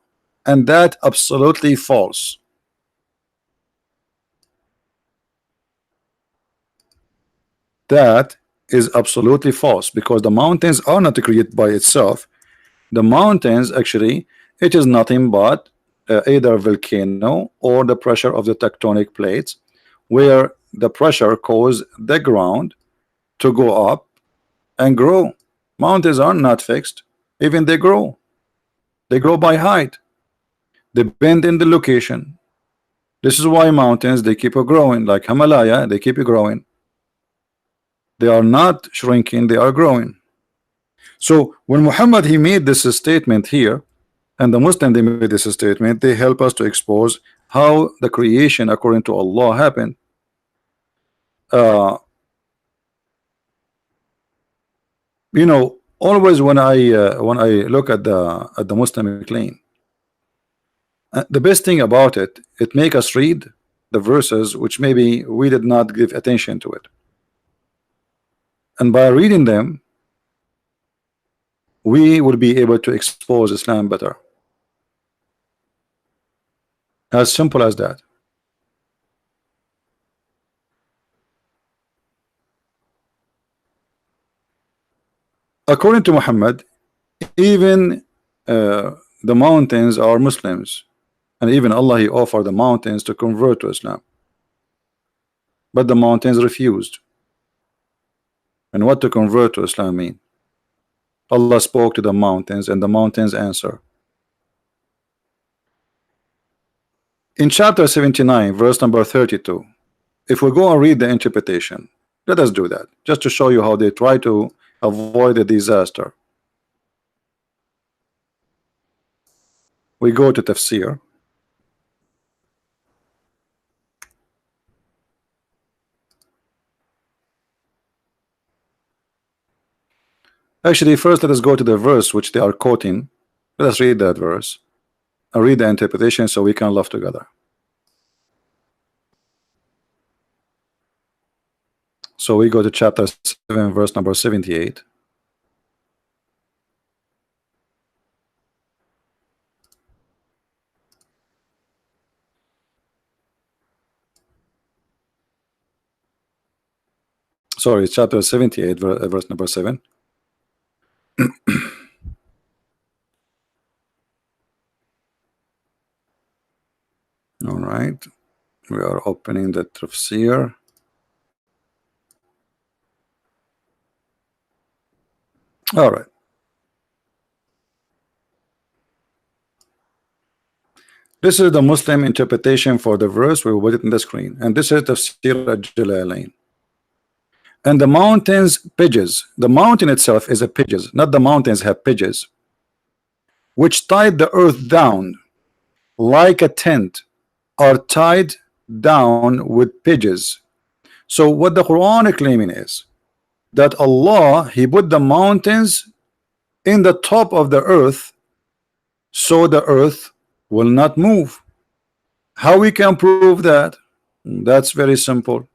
and that absolutely false. That is absolutely false, because the mountains are not created by itself. The mountains, actually, it is nothing but either volcano or the pressure of the tectonic plates, where the pressure causes the ground to go up and grow. Mountains are not fixed, even they grow by height, they bend in the location. This is why mountains, they keep growing, like Himalaya, they keep growing. They are not shrinking, they are growing. So when Muhammad he made this statement here, and the Muslim they made this statement, they help us to expose how the creation according to Allah happened. You know, always when I look at the Muslim claim, the best thing about it, it make us read the verses which maybe we did not give attention to it, and by reading them we will be able to expose Islam better. As simple as that. According to Muhammad, even the mountains are Muslims, and even Allah he offered the mountains to convert to Islam, but the mountains refused. And what to convert to Islam mean? Allah spoke to the mountains, and the mountains answer. In chapter 79, verse number 32, if we go and read the interpretation, let us do that, just to show you how they try to avoid a disaster. We go to tafsir. Actually, first let us go to the verse which they are quoting. Let us read that verse and read the interpretation so we can laugh together. So we go to chapter 7, verse number 78. Sorry, chapter 78, verse number 7. All right, we are opening the tafsir. All right. This is the Muslim interpretation for the verse. We will put it in the screen. And this is Tafsir al-Jalalain. And the mountains, pidges. The mountain itself is a pidges, not the mountains have pidges, which tied the earth down like a tent, are tied down with pidges. So what the Quran is claiming is that Allah he put the mountains in the top of the earth so the earth will not move. How we can prove that? That's very simple.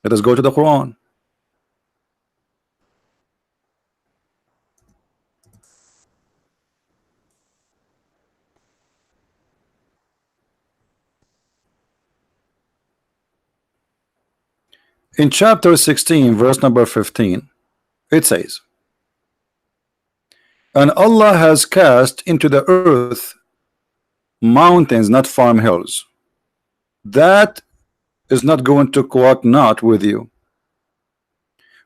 Let us go to the Quran. In chapter 16, verse number 15, it says, and Allah has cast into the earth mountains, not farm hills, that is not going to quack not with you.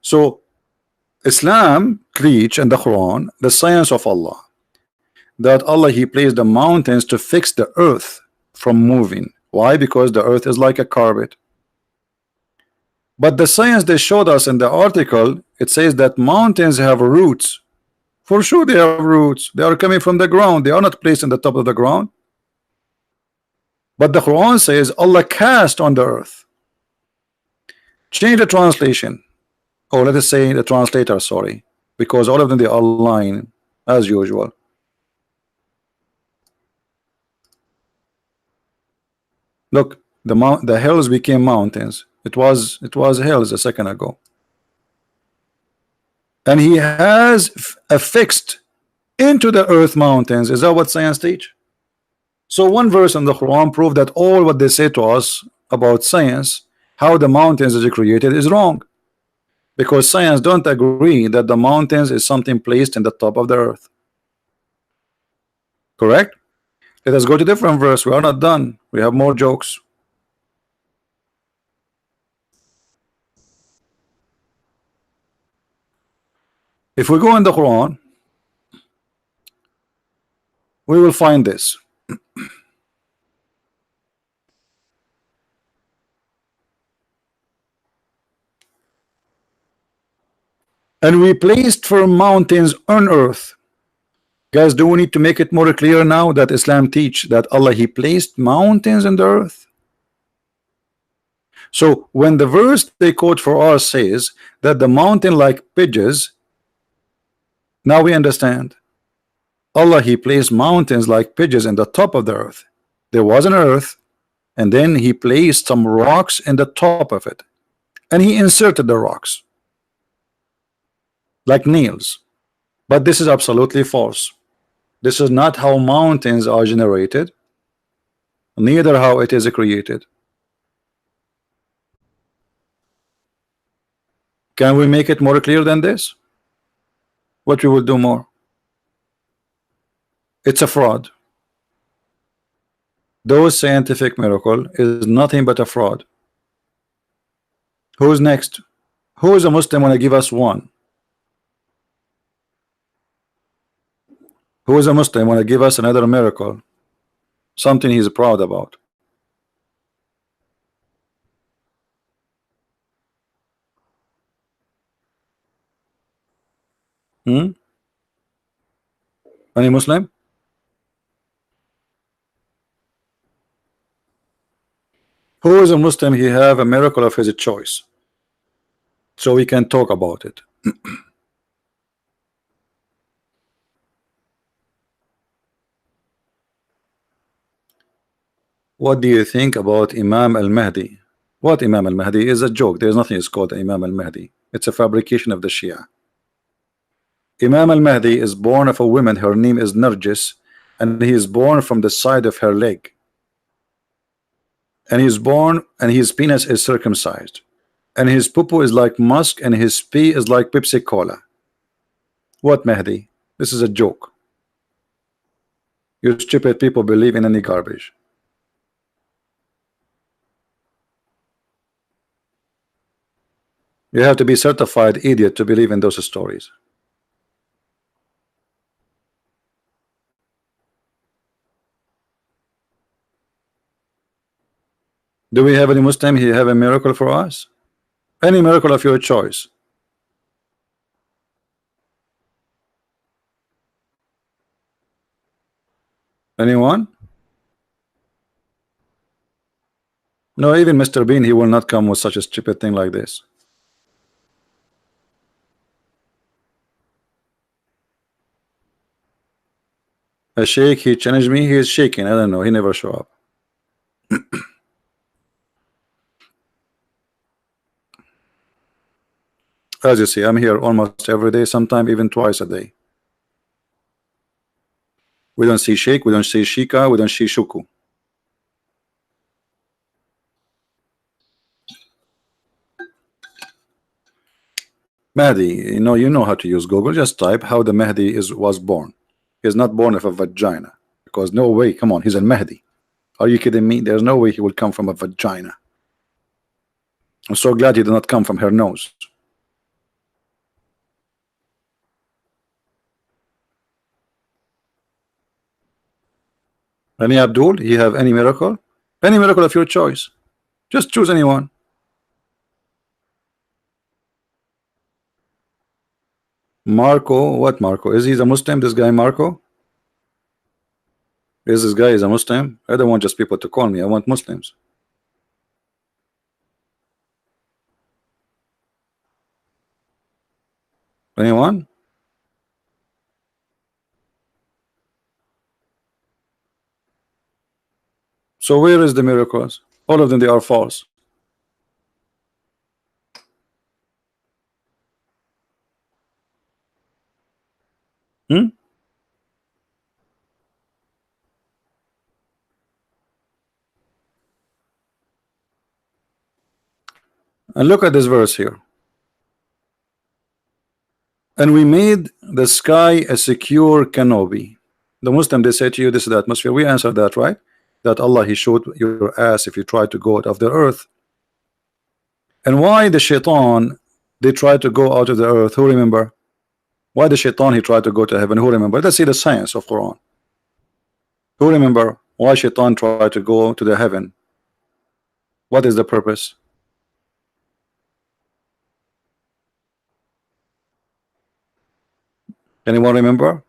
So Islam preach in the Quran the science of Allah, that Allah He placed the mountains to fix the earth from moving. Why? Because the earth is like a carpet. But the science they showed us in the article, it says that mountains have roots. For sure they have roots. They are coming from the ground. They are not placed in the top of the ground. But the Quran says Allah cast on the earth. Change the translation, or let us say the translator, sorry, because all of them they are lying as usual. Look, the hills became mountains. It was hills a second ago. And He has affixed into the earth mountains. Is that what science teach? So one verse in the Quran proved that all what they say to us about science, how the mountains is created, is wrong. Because science don't agree that the mountains is something placed in the top of the earth. Correct? Let us go to different verse. We are not done. We have more jokes. If we go in the Quran, we will find this. And we placed firm mountains on earth. Guys, do we need to make it more clear now that Islam teach that Allah He placed mountains in the earth? So when the verse they quote for us says that the mountain like pigeons, now we understand. Allah He placed mountains like pigeons in the top of the earth. There was an earth, and then He placed some rocks in the top of it, and He inserted the rocks like nails. But this is absolutely false. This is not how mountains are generated, neither how it is created. Can we make it more clear than this? What we will do more? It's a fraud. Those scientific miracle is nothing but a fraud. Who's next? Who is a Muslim want to give us one? Who is a Muslim want to give us another miracle? Something he's proud about. Any Muslim? Who is a Muslim? He have a miracle of his choice, so we can talk about it. What do you think about Imam al-Mahdi? What Imam al-Mahdi is a joke. There's nothing is called Imam al-Mahdi. It's a fabrication of the Shia. Imam al-Mahdi is born of a woman. Her name is Narjis, and he is born from the side of her leg. And he is born, and his penis is circumcised, and his poo-poo is like musk, and his pee is like Pepsi Cola. What Mahdi? This is a joke. You stupid people believe in any garbage. You have to be certified idiot to believe in those stories. Do we have any Muslim here have a miracle for us? Any miracle of your choice. Anyone? No, even Mr. Bean, he will not come with such a stupid thing like this. A sheikh, he challenged me, he is shaking. I don't know, he never show up. As you see, I'm here almost every day, sometimes even twice a day. We don't see sheikh, we don't see shika, we don't see shuku. Mahdi, you know how to use Google. Just type how the Mahdi was born. He's not born of a vagina, because no way, come on, he's a Mahdi. Are you kidding me? There's no way he will come from a vagina. I'm so glad he did not come from her nose. Any Abdul, you have any miracle? Any miracle of your choice. Just choose anyone. Marco, what Marco? Is he a Muslim, this guy Marco? Is this guy is a Muslim? I don't want just people to call me, I want Muslims. Anyone? So where is the miracles? All of them, they are false. Hmm? And look at this verse here. And we made the sky a secure canopy. The Muslim, they say to you, this is the atmosphere. We answered that, right? That Allah, He showed your ass if you try to go out of the earth. And why the shaitan, they tried to go out of the earth? Who remember? Why the shaitan, he tried to go to heaven? Who remember? Let's see the science of Quran. Who remember why shaitan tried to go to the heaven? What is the purpose? Anyone remember?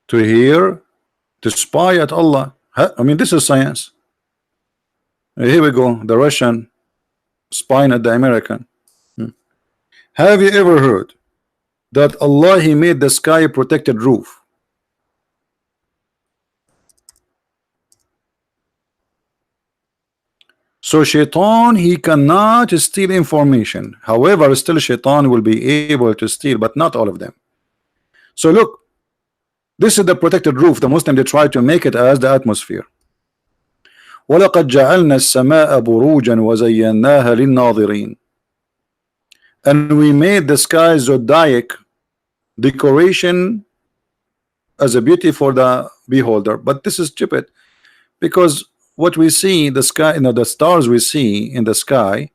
To hear, to spy at Allah. I mean, this is science. Here we go, the Russian spying at the American. Have you ever heard that Allah, He made the sky a protected roof? So shaitan, he cannot steal information. However, still shaitan will be able to steal, but not all of them. So look, this is the protected roof. The Muslim, they try to make it as the atmosphere. وَلَقَدْ جَعَلْنَا السَّمَاءَ بُرُوجًا وَزَيَّنَّاهَا لِلنَّاظِرِينَ. And we made the sky zodiac decoration as a beauty for the beholder. But this is stupid, because what we see, the sky, the stars we see in the sky,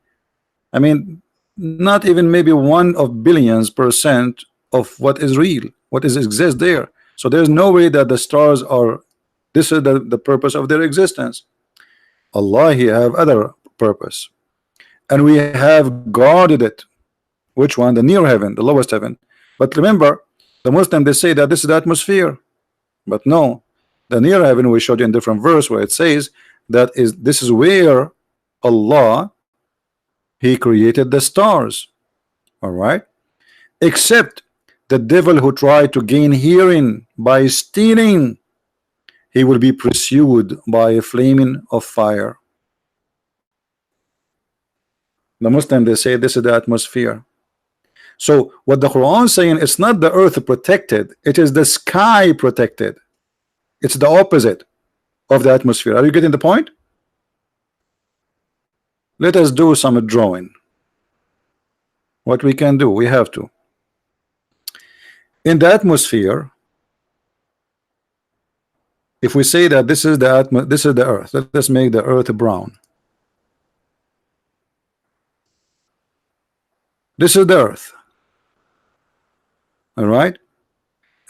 I mean, not even maybe 1 of billions % of what is real, what is exists there. So there's no way that the stars are, this is the purpose of their existence. Allah, He have other purpose, and we have guarded it. Which one? The near heaven, the lowest heaven. But remember, the Muslim, they say that this is the atmosphere, but no, the near heaven we showed you in different verse where it says that this is where Allah, He created the stars. All right, except the devil who tried to gain hearing by stealing, he will be pursued by a flaming of fire. The Muslim, they say this is the atmosphere. So what the Quran is saying, it's not the earth protected, it is the sky protected. It's the opposite of the atmosphere. Are you getting the point? Let us do some drawing. What we can do, we have to. In the atmosphere, if we say that this is the earth, let us make the earth brown. This is the earth. All right,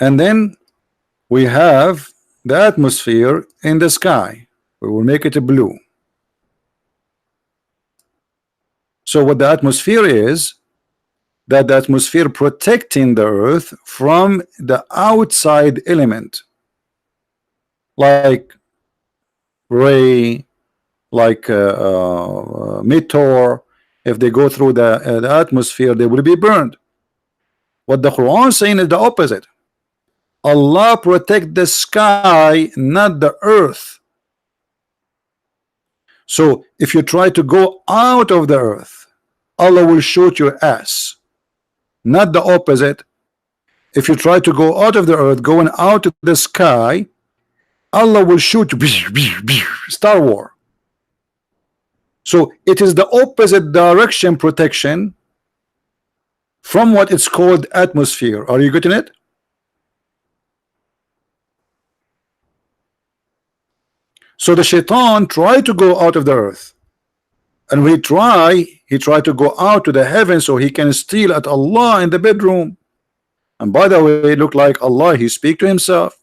and then we have the atmosphere in the sky. We will make it a blue. So what the atmosphere is, that the atmosphere protecting the earth from the outside element, like ray, like meteor. If they go through the atmosphere, they will be burned. What the Quran is saying is the opposite. Allah protect the sky, not the earth. So if you try to go out of the earth, Allah will shoot your ass, not the opposite. If you try to go out of the earth, going out of the sky, Allah will shoot you. Star War. So it is the opposite direction protection from what it's called atmosphere. Are you getting it? So the shaitan tried to go out of the earth, and when he tried to go out to the heaven so he can steal at Allah in the bedroom. And by the way, it looked like Allah, he speak to himself.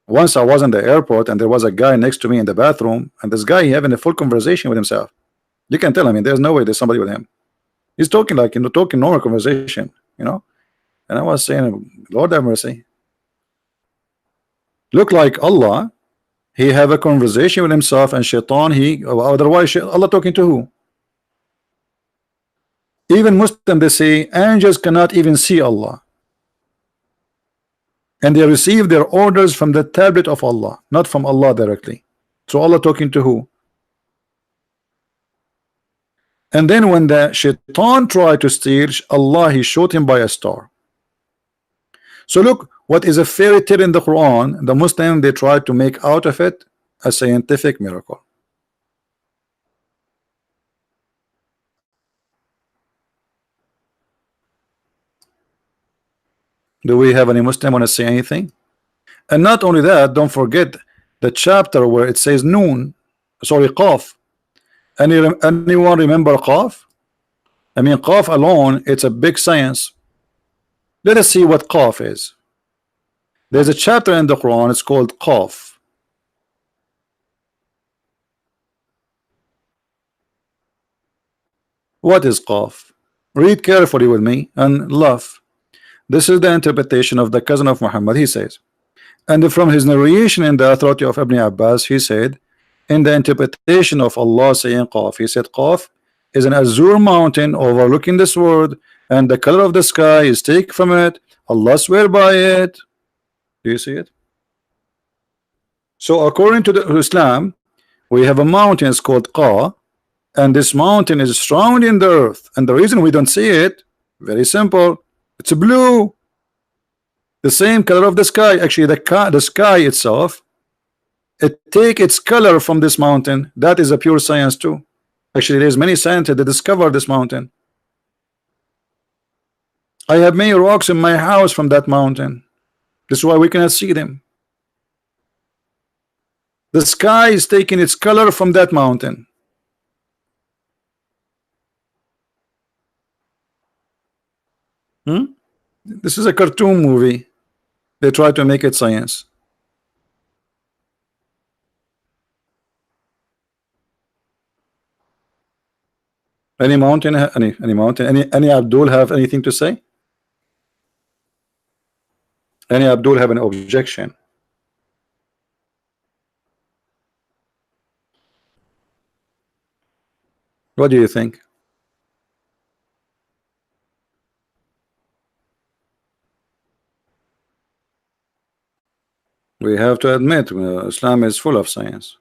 Once I was in the airport and there was a guy next to me in the bathroom, and this guy he having a full conversation with himself. You can tell, I mean, there's no way there's somebody with him. He's talking like, you know, talking normal conversation, you know. And I was saying, Lord have mercy. Look like Allah, he have a conversation with himself, and shaitan, he otherwise Allah talking to who? Even Muslim, they say angels cannot even see Allah, and they receive their orders from the tablet of Allah, not from Allah directly. So Allah talking to who? And then when the shaitan tried to steal, Allah, he showed him by a star. So look, what is a fairy tale in the Quran, the Muslim, they try to make out of it a scientific miracle. Do we have any Muslim want to say anything? And not only that, don't forget the chapter where it says noon, sorry, Qaf. Anyone remember Qaf? I mean, Qaf alone, it's a big science. Let us see what Qaf is. There's a chapter in the Quran, it's called Qaf. What is Qaf? Read carefully with me and laugh. This is the interpretation of the cousin of Muhammad. He says, and from his narration in the authority of Ibn Abbas, he said, in the interpretation of Allah saying Qaf, he said Qaf is an azure mountain overlooking this world, and the color of the sky is taken from it. Allah swear by it. Do you see it? So according to the Islam, we have a mountain, it's called Qa, and this mountain is surrounding the earth, and the reason we don't see it, very simple, it's blue, the same color of the sky. Actually the sky itself, it take its color from this mountain. That is a pure science too. Actually there's many scientists that discover this mountain. I have many rocks in my house from that mountain. This is why we cannot see them. The sky is taking its color from that mountain. This is a cartoon movie. They try to make it science. Any mountain, any Abdul have anything to say? Any Abdul have an objection? What do you think? We have to admit Islam is full of science.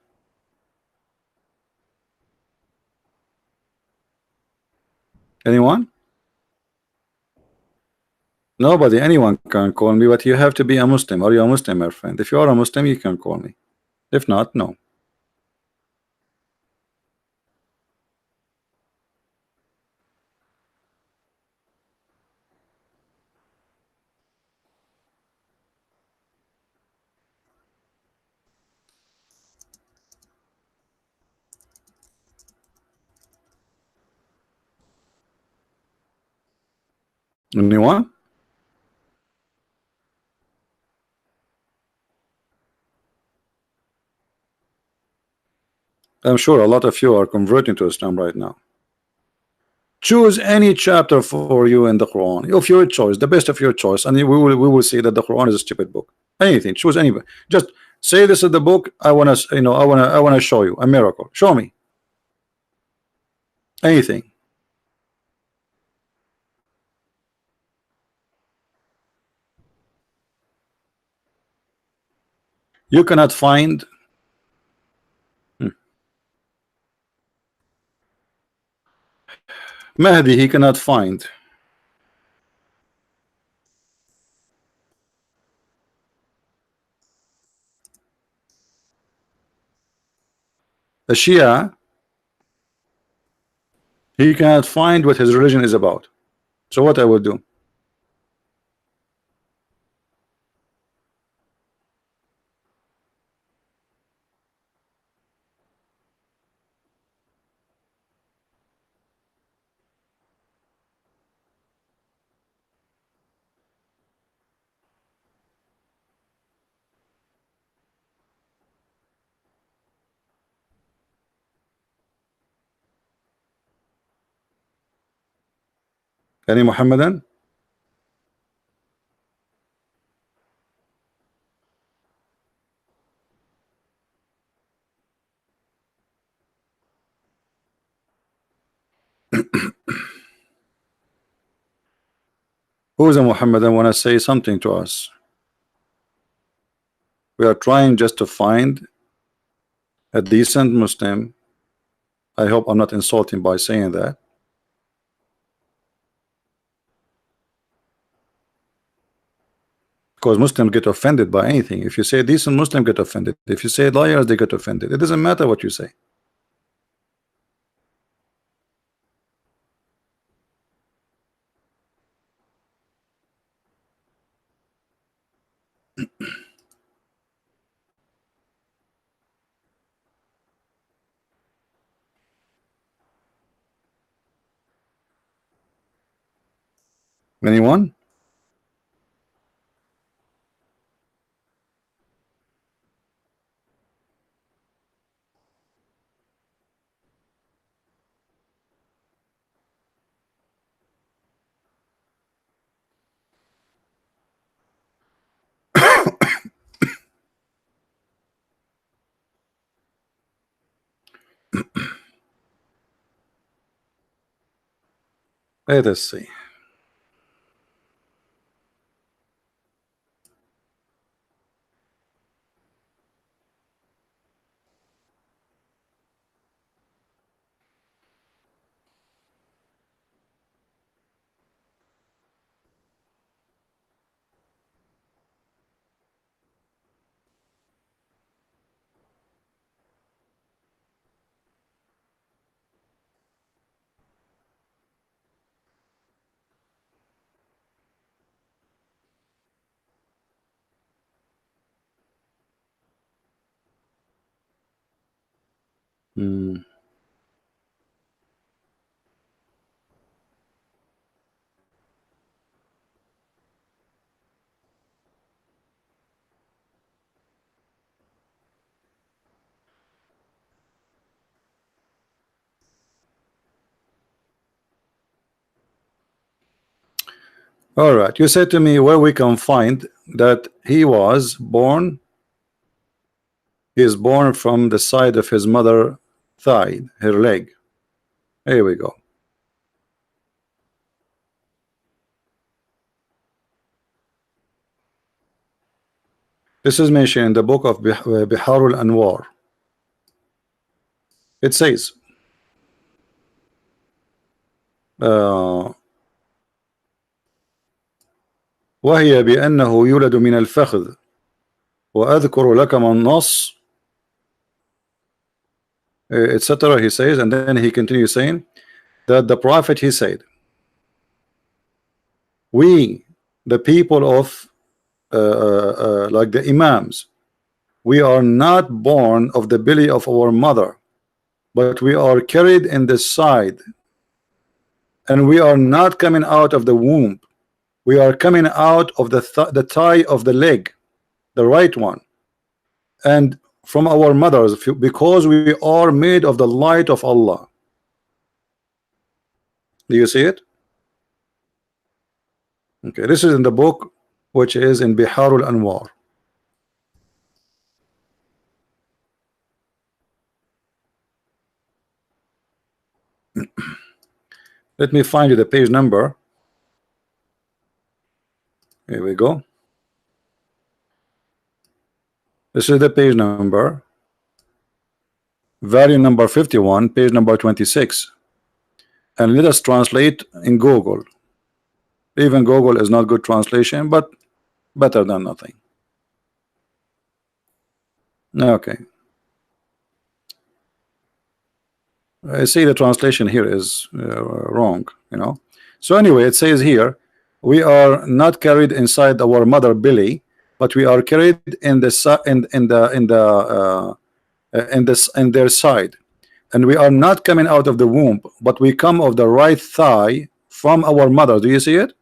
Anyone? Nobody, anyone can call me, but you have to be a Muslim. Are you a Muslim, my friend? If you are a Muslim, you can call me. If not, no. Anyone? I'm sure a lot of you are converting to Islam right now. Choose any chapter for you in the Quran of your choice, the best of your choice, and we will see that the Quran is a stupid book. Anything, choose any. Just say this is the book I want to, I want to show you a miracle. Show me anything. You cannot find. Mahdi, he cannot find. The Shia, he cannot find what his religion is about. So what I will do? Any Muhammadan? Who is a Muhammadan want to say something to us? We are trying just to find a decent Muslim. I hope I'm not insulting by saying that. Because Muslims get offended by anything. If you say decent Muslim, get offended. If you say liars, they get offended. It doesn't matter what you say. Anyone? Let us see. Hmm. All right. You said to me where we can find that he was born. He is born from the side of his mother thigh, her leg. Here we go. This is mentioned in the book of Biharul Anwar. It says, وهي بأنه يولد من الفخذ وأذكر لك من النص etc. He says, and then he continues saying that the prophet, he said, we the people of like the imams, we are not born of the belly of our mother, but we are carried in the side, and we are not coming out of the womb, we are coming out of the thigh of the leg, the right one, and from our mothers, because we are made of the light of Allah. Do you see it? Okay, this is in the book which is in Biharul Anwar. Let me find you the page number. Here we go. This is the page number, volume number 51, page number 26. And let us translate in Google. Even Google is not good translation, but better than nothing. Okay. I see the translation here is wrong, you know. So anyway, it says here, we are not carried inside our mother belly, but we are carried in their side, and we are not coming out of the womb, but we come of the right thigh from our mother. Do you see it?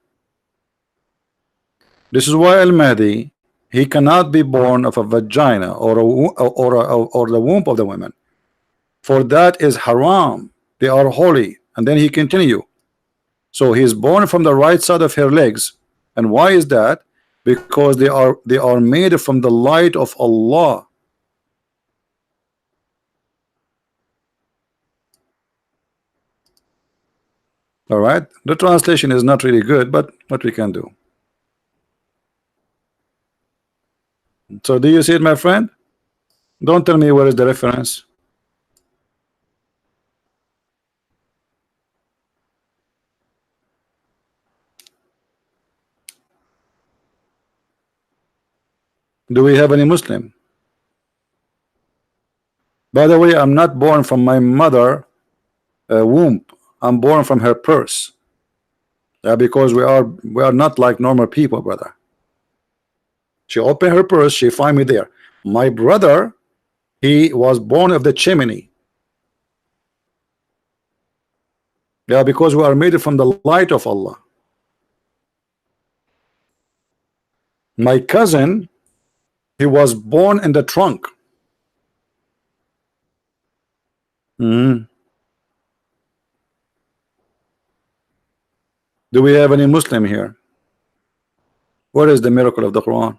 This is why Al-Mahdi, he cannot be born of a vagina or the womb of the women, for that is haram. They are holy. And then he continue, So he's born from the right side of her legs. And why is that? Because they are made from the light of Allah. All right, the translation is not really good, but what we can do. So do you see it, my friend? Don't tell me where is the reference. Do we have any Muslim? By the way, I'm not born from my mother womb. I'm born from her purse. Yeah, because we are not like normal people, brother. She opened her purse, she find me there. My brother, he was born of the chimney. Yeah, because we are made from the light of Allah. My cousin, he was born in the trunk. Mhm. Do we have any Muslim here? What is the miracle of the Quran?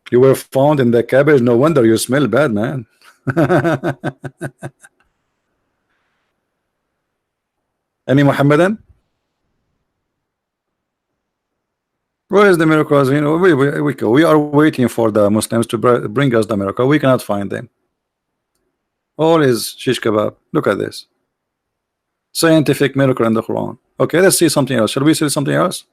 You were found in the cabbage. No wonder you smell bad, man. Any Muhammadan? Where is the miracles? You know, we are waiting for the Muslims to bring us the miracle. We cannot find them. All is shish kebab. Look at this scientific miracle in the Quran. Okay, let's see something else. Shall we see something else?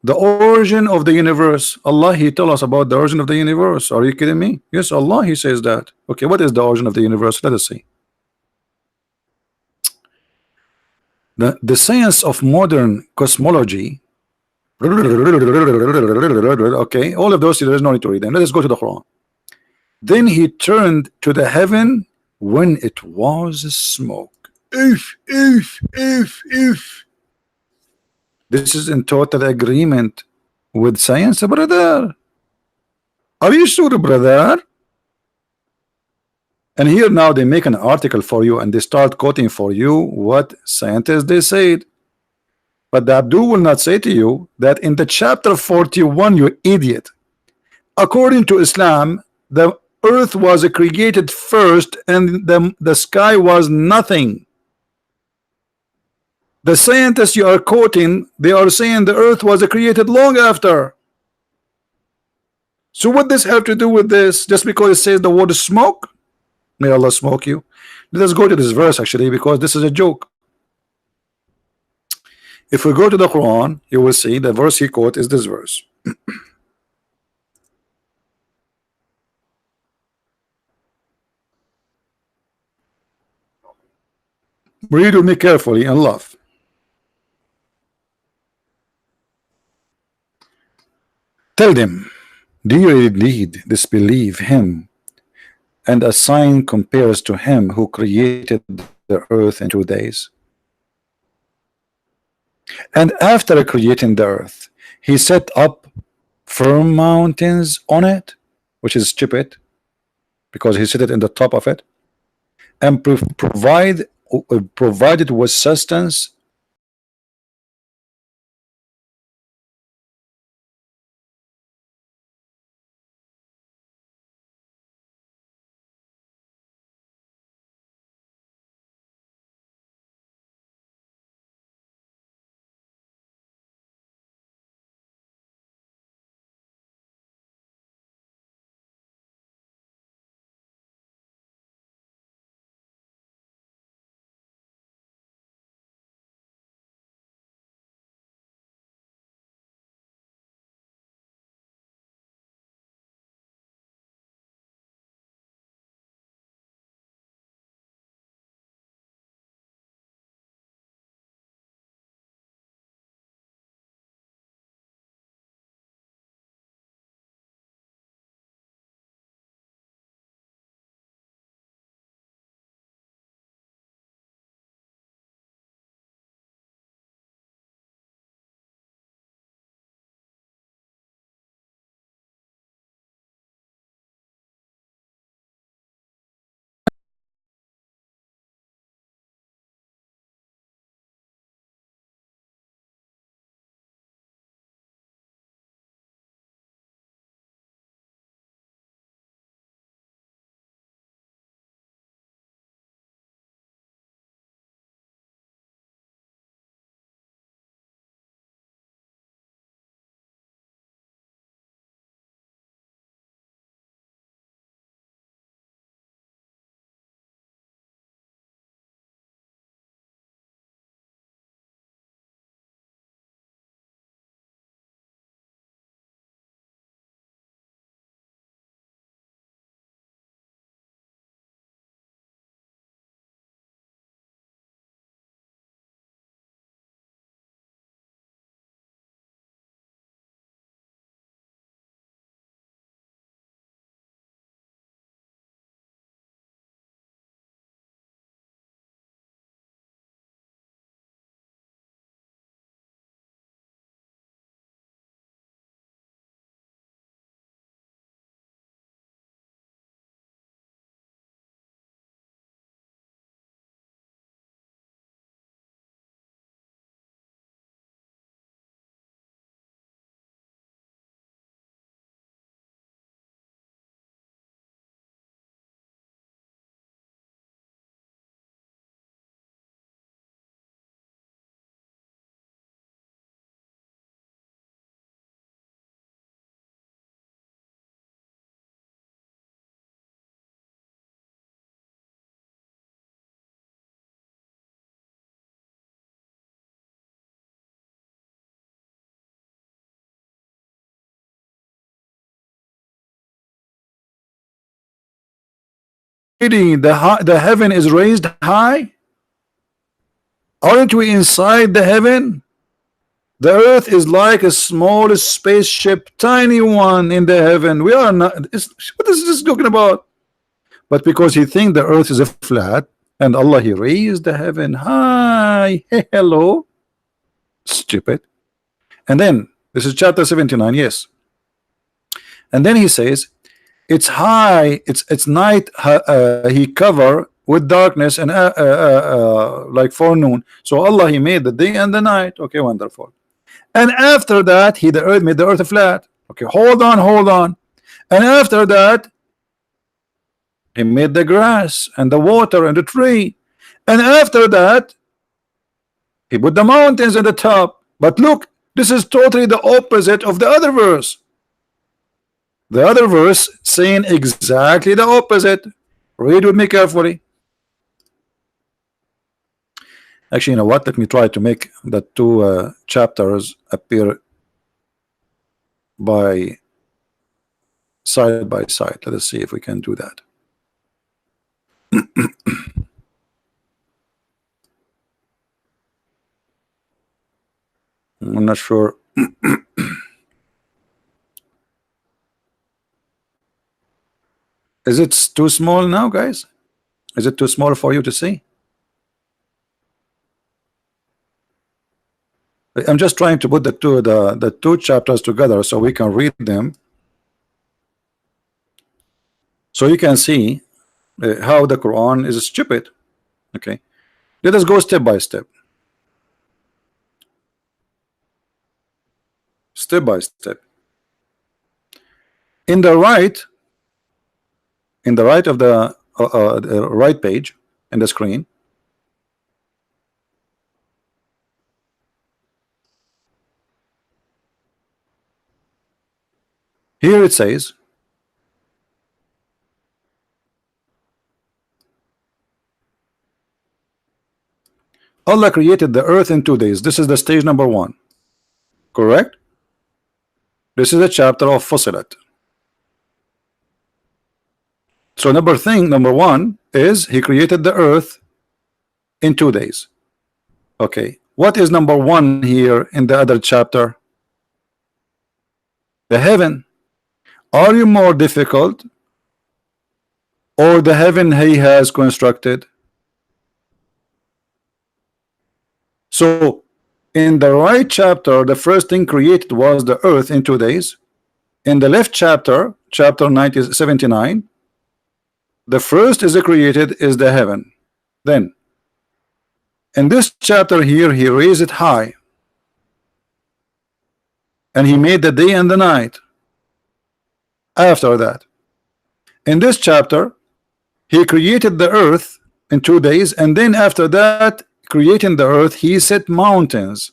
The origin of the universe. Allah, He tell us about the origin of the universe. Are you kidding me? Yes, Allah, He says that. Okay, what is the origin of the universe? Let us see. The science of modern cosmology. Okay, all of those, there is no need to read them. Let us go to the Quran. Then he turned to the heaven when it was smoke. If. This is in total agreement with science, brother. Are you sure, brother? And here now they make an article for you and they start quoting for you what scientists they said. But the Abdul will not say to you that in the chapter 41, you idiot. According to Islam, the earth was created first and the sky was nothing. The scientists you are quoting, they are saying the earth was created long after. So what does have to do with this? Just because it says the word smoke? May Allah smoke you. Let us go to this verse actually, because this is a joke. If we go to the Quran, you will see the verse he quote is this verse. Read with me carefully and love. Tell them, do you indeed disbelieve him, and a sign compares to him who created the earth in 2 days? And after creating the earth, he set up firm mountains on it, which is stupid, because he set it in the top of it, and provided with sustenance already the heaven is raised high? Aren't we inside the heaven? The earth is like a small spaceship, tiny one in the heaven. We are not. What is this talking about? But because he thinks the earth is a flat, and Allah he raised the heaven high. Hey, hello, stupid. And then this is chapter 79. Yes. And then he says, it's high. It's night. He cover with darkness and like forenoon. So Allah he made the day and the night. Okay, wonderful. And after that, the earth made the earth flat. Okay, hold on. And after that, he made the grass and the water and the tree. And after that, he put the mountains at the top. But look, this is totally the opposite of the other verse. The other verse saying exactly the opposite. Read with me carefully. Actually, you know what? Let me try to make the two chapters appear by side. Let us see if we can do that. I'm not sure. Is it too small now, guys? Is it too small for you to see? I'm just trying to put the two chapters together so we can read them, so you can see how the Quran is stupid. Okay, let us go step by step. Step by step. In the right of the right page in the screen, here it says Allah created the earth in 2 days. This is the stage number 1, correct? This is a chapter of Fussilat. So number 1 is he created the earth in 2 days. Okay, what is number 1 here in the other chapter? The heaven. Are you more difficult, or the heaven he has constructed? So in the right chapter, the first thing created was the earth in 2 days. In the left chapter, chapter 79, the first is created is the heaven. Then in this chapter here, he raised it high, and he made the day and the night. After that, in this chapter, he created the earth in 2 days, and then after that, creating the earth, he set mountains,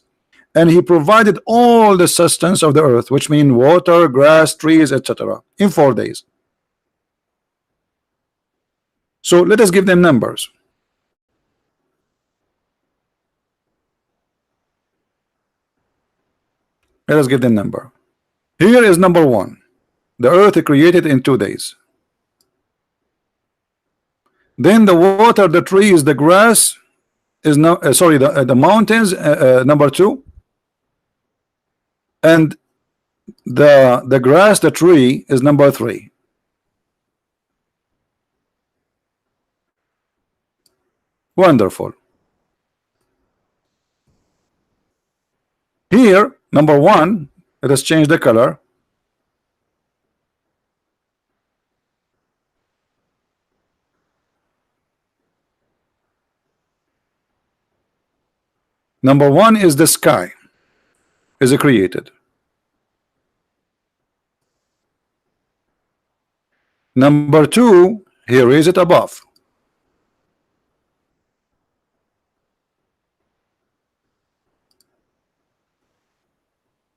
and he provided all the sustenance of the earth, which means water, grass, trees, etc., in 4 days. So let us give them numbers. Let us give them number. Here is number 1. The earth created in 2 days. Then the water, the trees, the grass is no sorry, the mountains, number 2, and the grass, the tree is number 3. Wonderful. Here, number 1, let us change the color. Number 1 is the sky is created. Number 2, here is it above.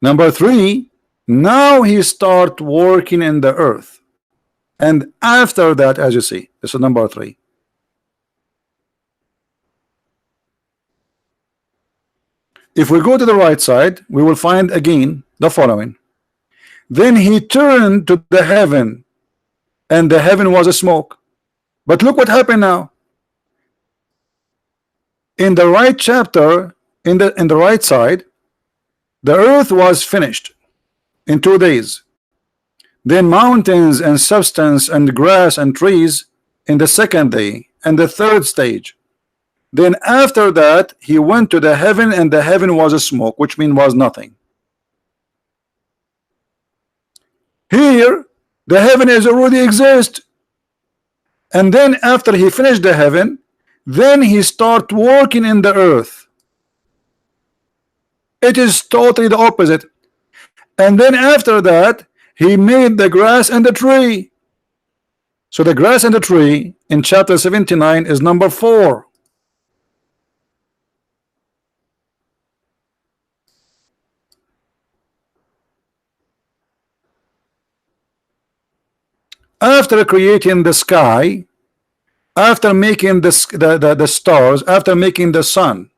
Number 3, now he start working in the earth, and after that, as you see, this is number 3. If we go to the right side, we will find again the following. Then he turned to the heaven, and the heaven was a smoke. But look what happened now. In the right chapter, in the right side, the earth was finished in 2 days. Then mountains and substance and grass and trees in the second day and the third stage. Then after that he went to the heaven, and the heaven was a smoke, which means was nothing. Here the heaven is already exist, and then after he finished the heaven, then he start working in the earth. It is totally the opposite. And then after that he made the grass and the tree. So the grass and the tree in chapter 79 is number 4. After creating the sky, after making the stars, after making the sun,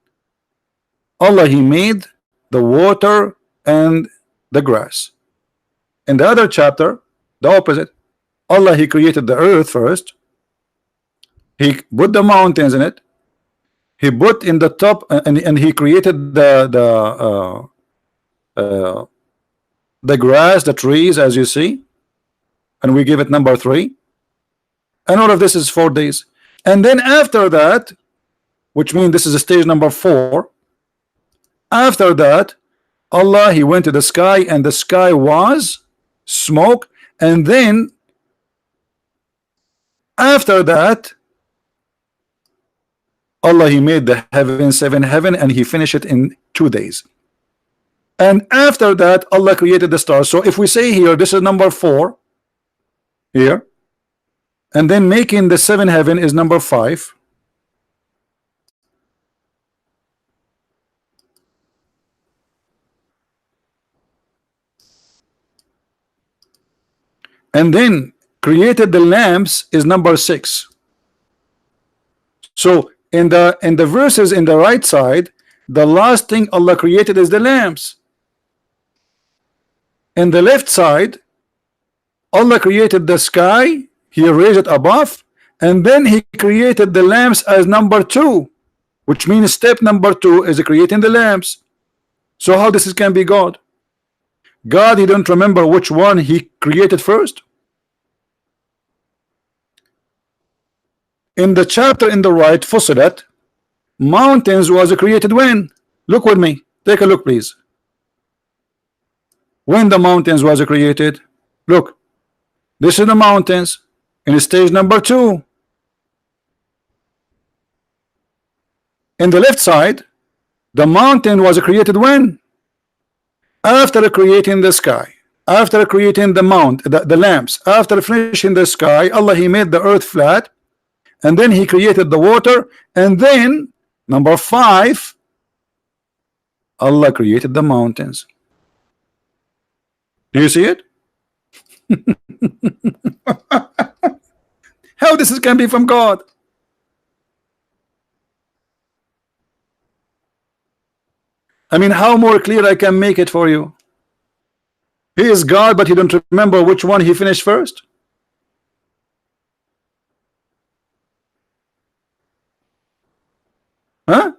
Allah he made the water and the grass. In the other chapter, the opposite. Allah he created the earth first. He put the mountains in it. He put in the top, and he created the grass, the trees, as you see, and we give it number 3. And all of this is 4 days. And then after that, which means this is stage number 4. After that, Allah he went to the sky, and the sky was smoke. And then after that, Allah he made the heaven, 7 heaven, and he finished it in 2 days. And after that Allah created the stars. So if we say here this is number 4 here, and then making the 7 heaven is number 5. And then created the lamps is number 6. So in the verses in the right side, the last thing Allah created is the lamps. In the left side, Allah created the sky, he raised it above, and then he created the lamps as number 2, which means step number 2 is creating the lamps. So how this can be God? God, he don't remember which one he created first. In the chapter in the right, Fusilat, mountains was created when? Look with me, take a look please. When the mountains was created, look, this is the mountains in stage number 2. In the left side, the mountain was created when? After creating the sky, after creating the the lamps, after finishing the sky, Allah he made the earth flat, and then he created the water, and then number 5, Allah created the mountains. Do you see it? How this can be from God? I mean, how more clear I can make it for you? He is God, but he don't remember which one he finished first. Huh?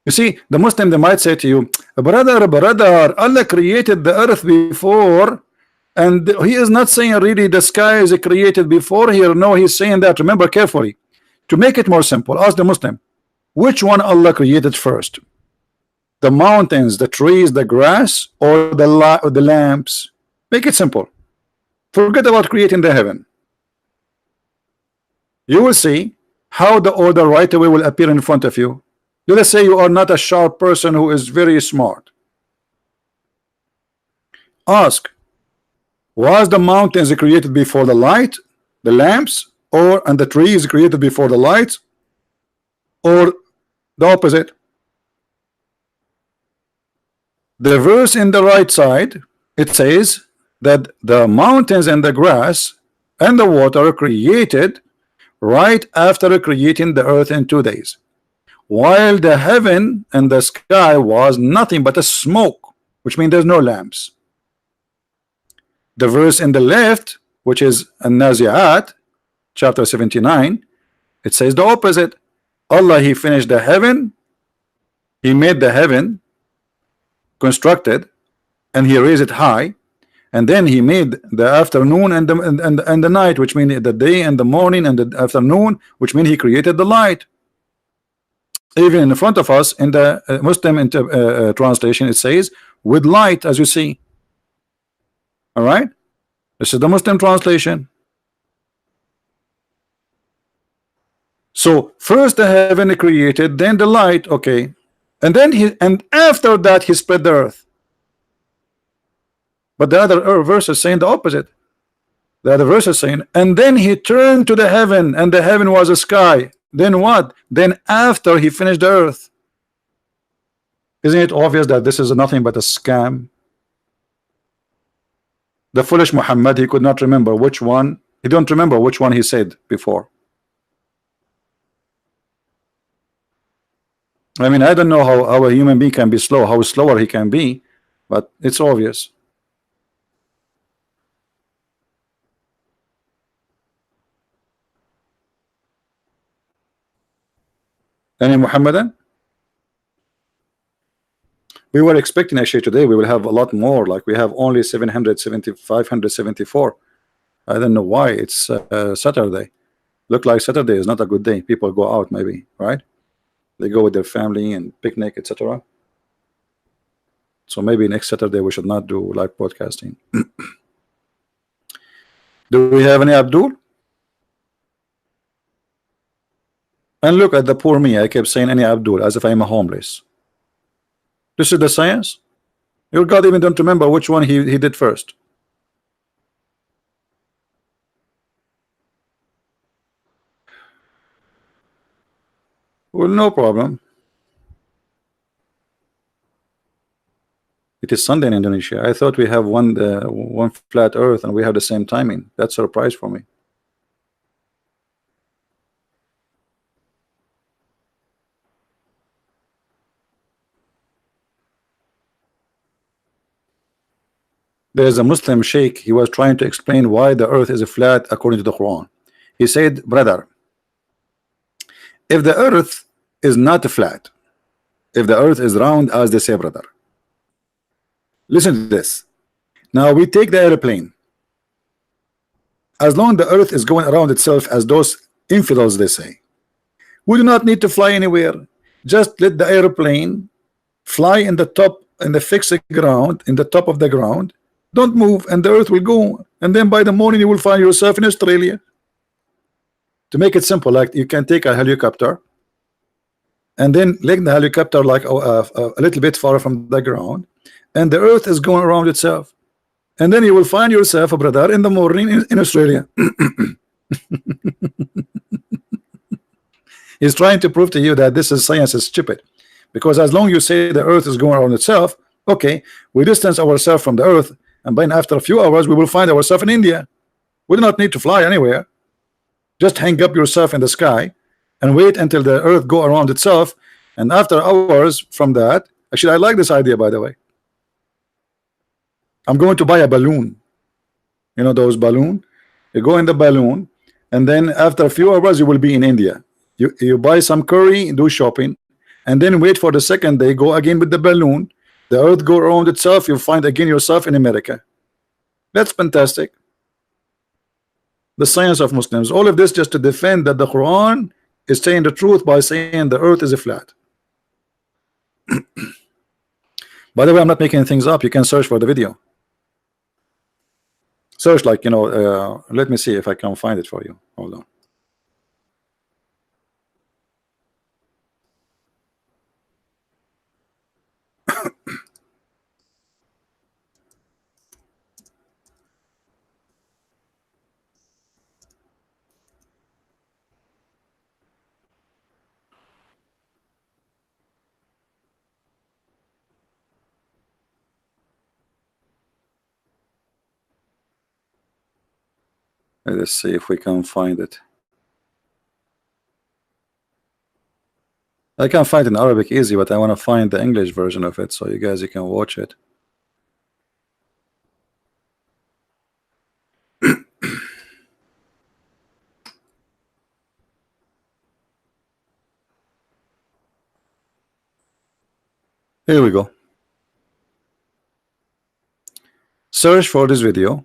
You see, the Muslim, they might say to you, brother, Allah created the earth before, and he is not saying really the sky is created before here. No, he's saying that. Remember carefully. To make it more simple, ask the Muslim, which one Allah created first? The mountains, the trees, the grass, or the lamps? Make it simple. Forget about creating the heaven. You will see how the order right away will appear in front of you. Let us say you are not a sharp person who is very smart. Ask, was the mountains created before the light, the lamps, and the trees created before the lights, or the opposite? The verse in the right side, it says that the mountains and the grass and the water are created right after creating the earth in 2 days, while the heaven and the sky was nothing but a smoke, which means there's no lamps. The verse in the left, which is An-Nazi'at, chapter 79, it says the opposite. Allah, he finished the heaven, he made the heaven, constructed, and he raised it high, and then he made the afternoon and the night, which means the day and the morning and the afternoon, which means he created the light. Even in front of us in the Muslim translation, it says with light, as you see. All right, this is the Muslim translation. So first the heaven he created, then the light, okay, and then after that he spread the earth. But the other verse is saying the opposite. The other verse is saying, and then he turned to the heaven, and the heaven was a sky. Then what? Then after he finished the earth. Isn't it obvious that this is nothing but a scam? The foolish Muhammad, he could not remember which one. He don't remember which one he said before. I mean, I don't know how a human being can be slow, how slower he can be, but it's obvious. Any Muhammadan? We were expecting actually today we will have a lot more, like we have only 574. I don't know why. It's Saturday. Look like Saturday is not a good day. People go out maybe, right? They go with their family and picnic, etc. So maybe next Saturday we should not do live podcasting. Do we have any Abdul? And look at the poor me. I kept saying any Abdul as if I'm a homeless. This is the science. Your God even don't remember which one he did first. Well, no problem. It is Sunday in Indonesia. I thought we have one flat earth and we have the same timing. That's a surprise for me. There's a Muslim sheikh. He was trying to explain why the earth is flat according to the Quran. He said, brother, if the earth is not flat, if the earth is round, as they say, brother, listen to this. Now we take the airplane. As long as the earth is going around itself, as those infidels they say, we do not need to fly anywhere. Just let the airplane fly in the top, in the fixed ground, in the top of the ground. Don't move, and the earth will go. And then by the morning you will find yourself in Australia. To make it simple, like you can take a helicopter and then let the helicopter like a little bit far from the ground, and the earth is going around itself, and then you will find yourself, a brother, in the morning in Australia. He's trying to prove to you that this is science is stupid, because as long as you say the earth is going around itself, okay, we distance ourselves from the earth, and then after a few hours we will find ourselves in India. We do not need to fly anywhere. Just hang up yourself in the sky and wait until the earth go around itself, and after hours from that, actually I like this idea, by the way. I'm going to buy a balloon. You know those balloon? You go in the balloon, and then after a few hours you will be in India. You buy some curry, do shopping, and then wait for the second day, go again with the balloon, the earth go around itself, you find again yourself in America. That's fantastic. The science of Muslims, all of this just to defend that the Quran is saying the truth by saying the earth is flat. By the way, I'm not making things up. You can search for the video. Search, like, you know, let me see if I can find it for you. Hold on. Let's see if we can find it. I can find it in Arabic easy, but I want to find the English version of it so you guys can watch it. Here we go. Search for this video.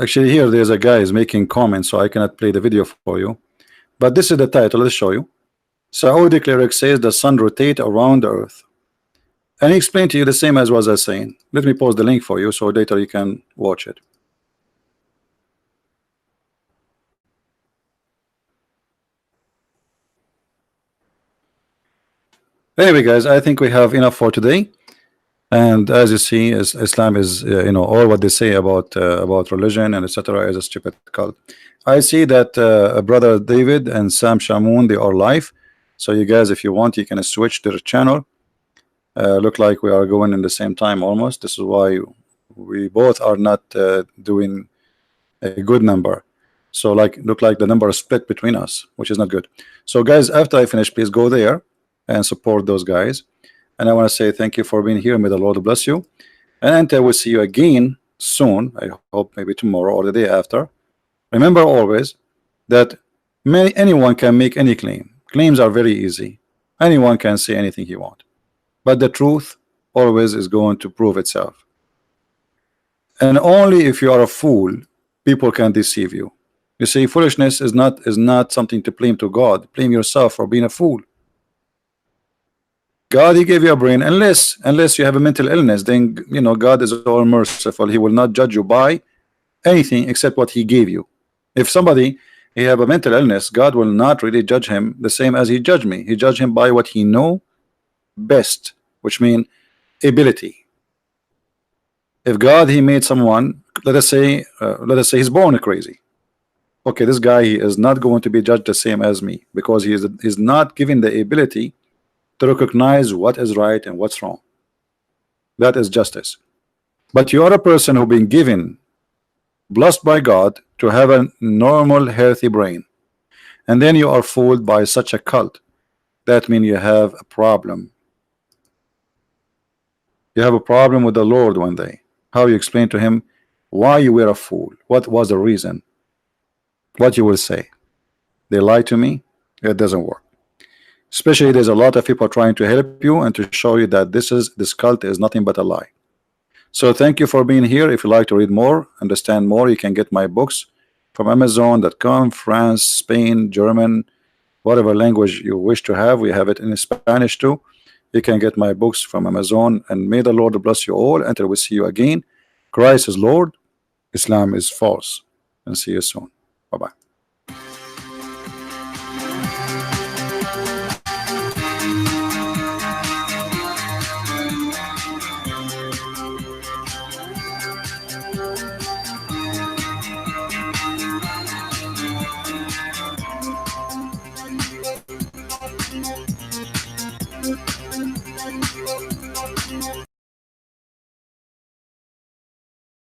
Actually, here there's a guy is making comments, so I cannot play the video for you. But this is the title. Let's show you. Saudi cleric says the sun rotate around the earth. And he explained to you the same as was I saying. Let me post the link for you so later you can watch it. Anyway, guys, I think we have enough for today. And as you see, Islam is, you know, all what they say about religion and etc. is a stupid cult. I see that brother David and Sam Shamoon, they are live. So you guys, if you want, you can switch their channel. Look like we are going in the same time almost. This is why we both are not doing a good number. So look like the number is split between us, which is not good. So guys, after I finish, please go there and support those guys. And I want to say thank you for being here. May the Lord bless you. And I will see you again soon. I hope maybe tomorrow or the day after. Remember always that anyone can make any claim. Claims are very easy. Anyone can say anything he wants. But the truth always is going to prove itself. And only if you are a fool, people can deceive you. You see, foolishness is not something to blame to God. Blame yourself for being a fool. God, he gave you a brain. Unless you have a mental illness, then you know God is all merciful. He will not judge you by anything except what he gave you. If somebody he have a mental illness, God will not really judge him the same as he judged me. He judged him by what he know best, which means ability. If God he made someone, let us say he's born crazy. Okay, this guy he is not going to be judged the same as me because he is not given the ability to recognize what is right and what's wrong. That is justice. But you are a person who been given, blessed by God, to have a normal healthy brain, and then you are fooled by such a cult. That means you have a problem. You have a problem with the Lord one day. How you explain to him why you were a fool? What was the reason? What you will say? They lied to me? It doesn't work. Especially there's a lot of people trying to help you and to show you that this cult is nothing but a lie. So thank you for being here. If you like to read more, understand more, you can get my books from Amazon.com, France, Spain, German, whatever language you wish to have. We have it in Spanish too. You can get my books from Amazon, and may the Lord bless you all until we see you again. Christ is Lord, Islam is false, and see you soon. Bye-bye.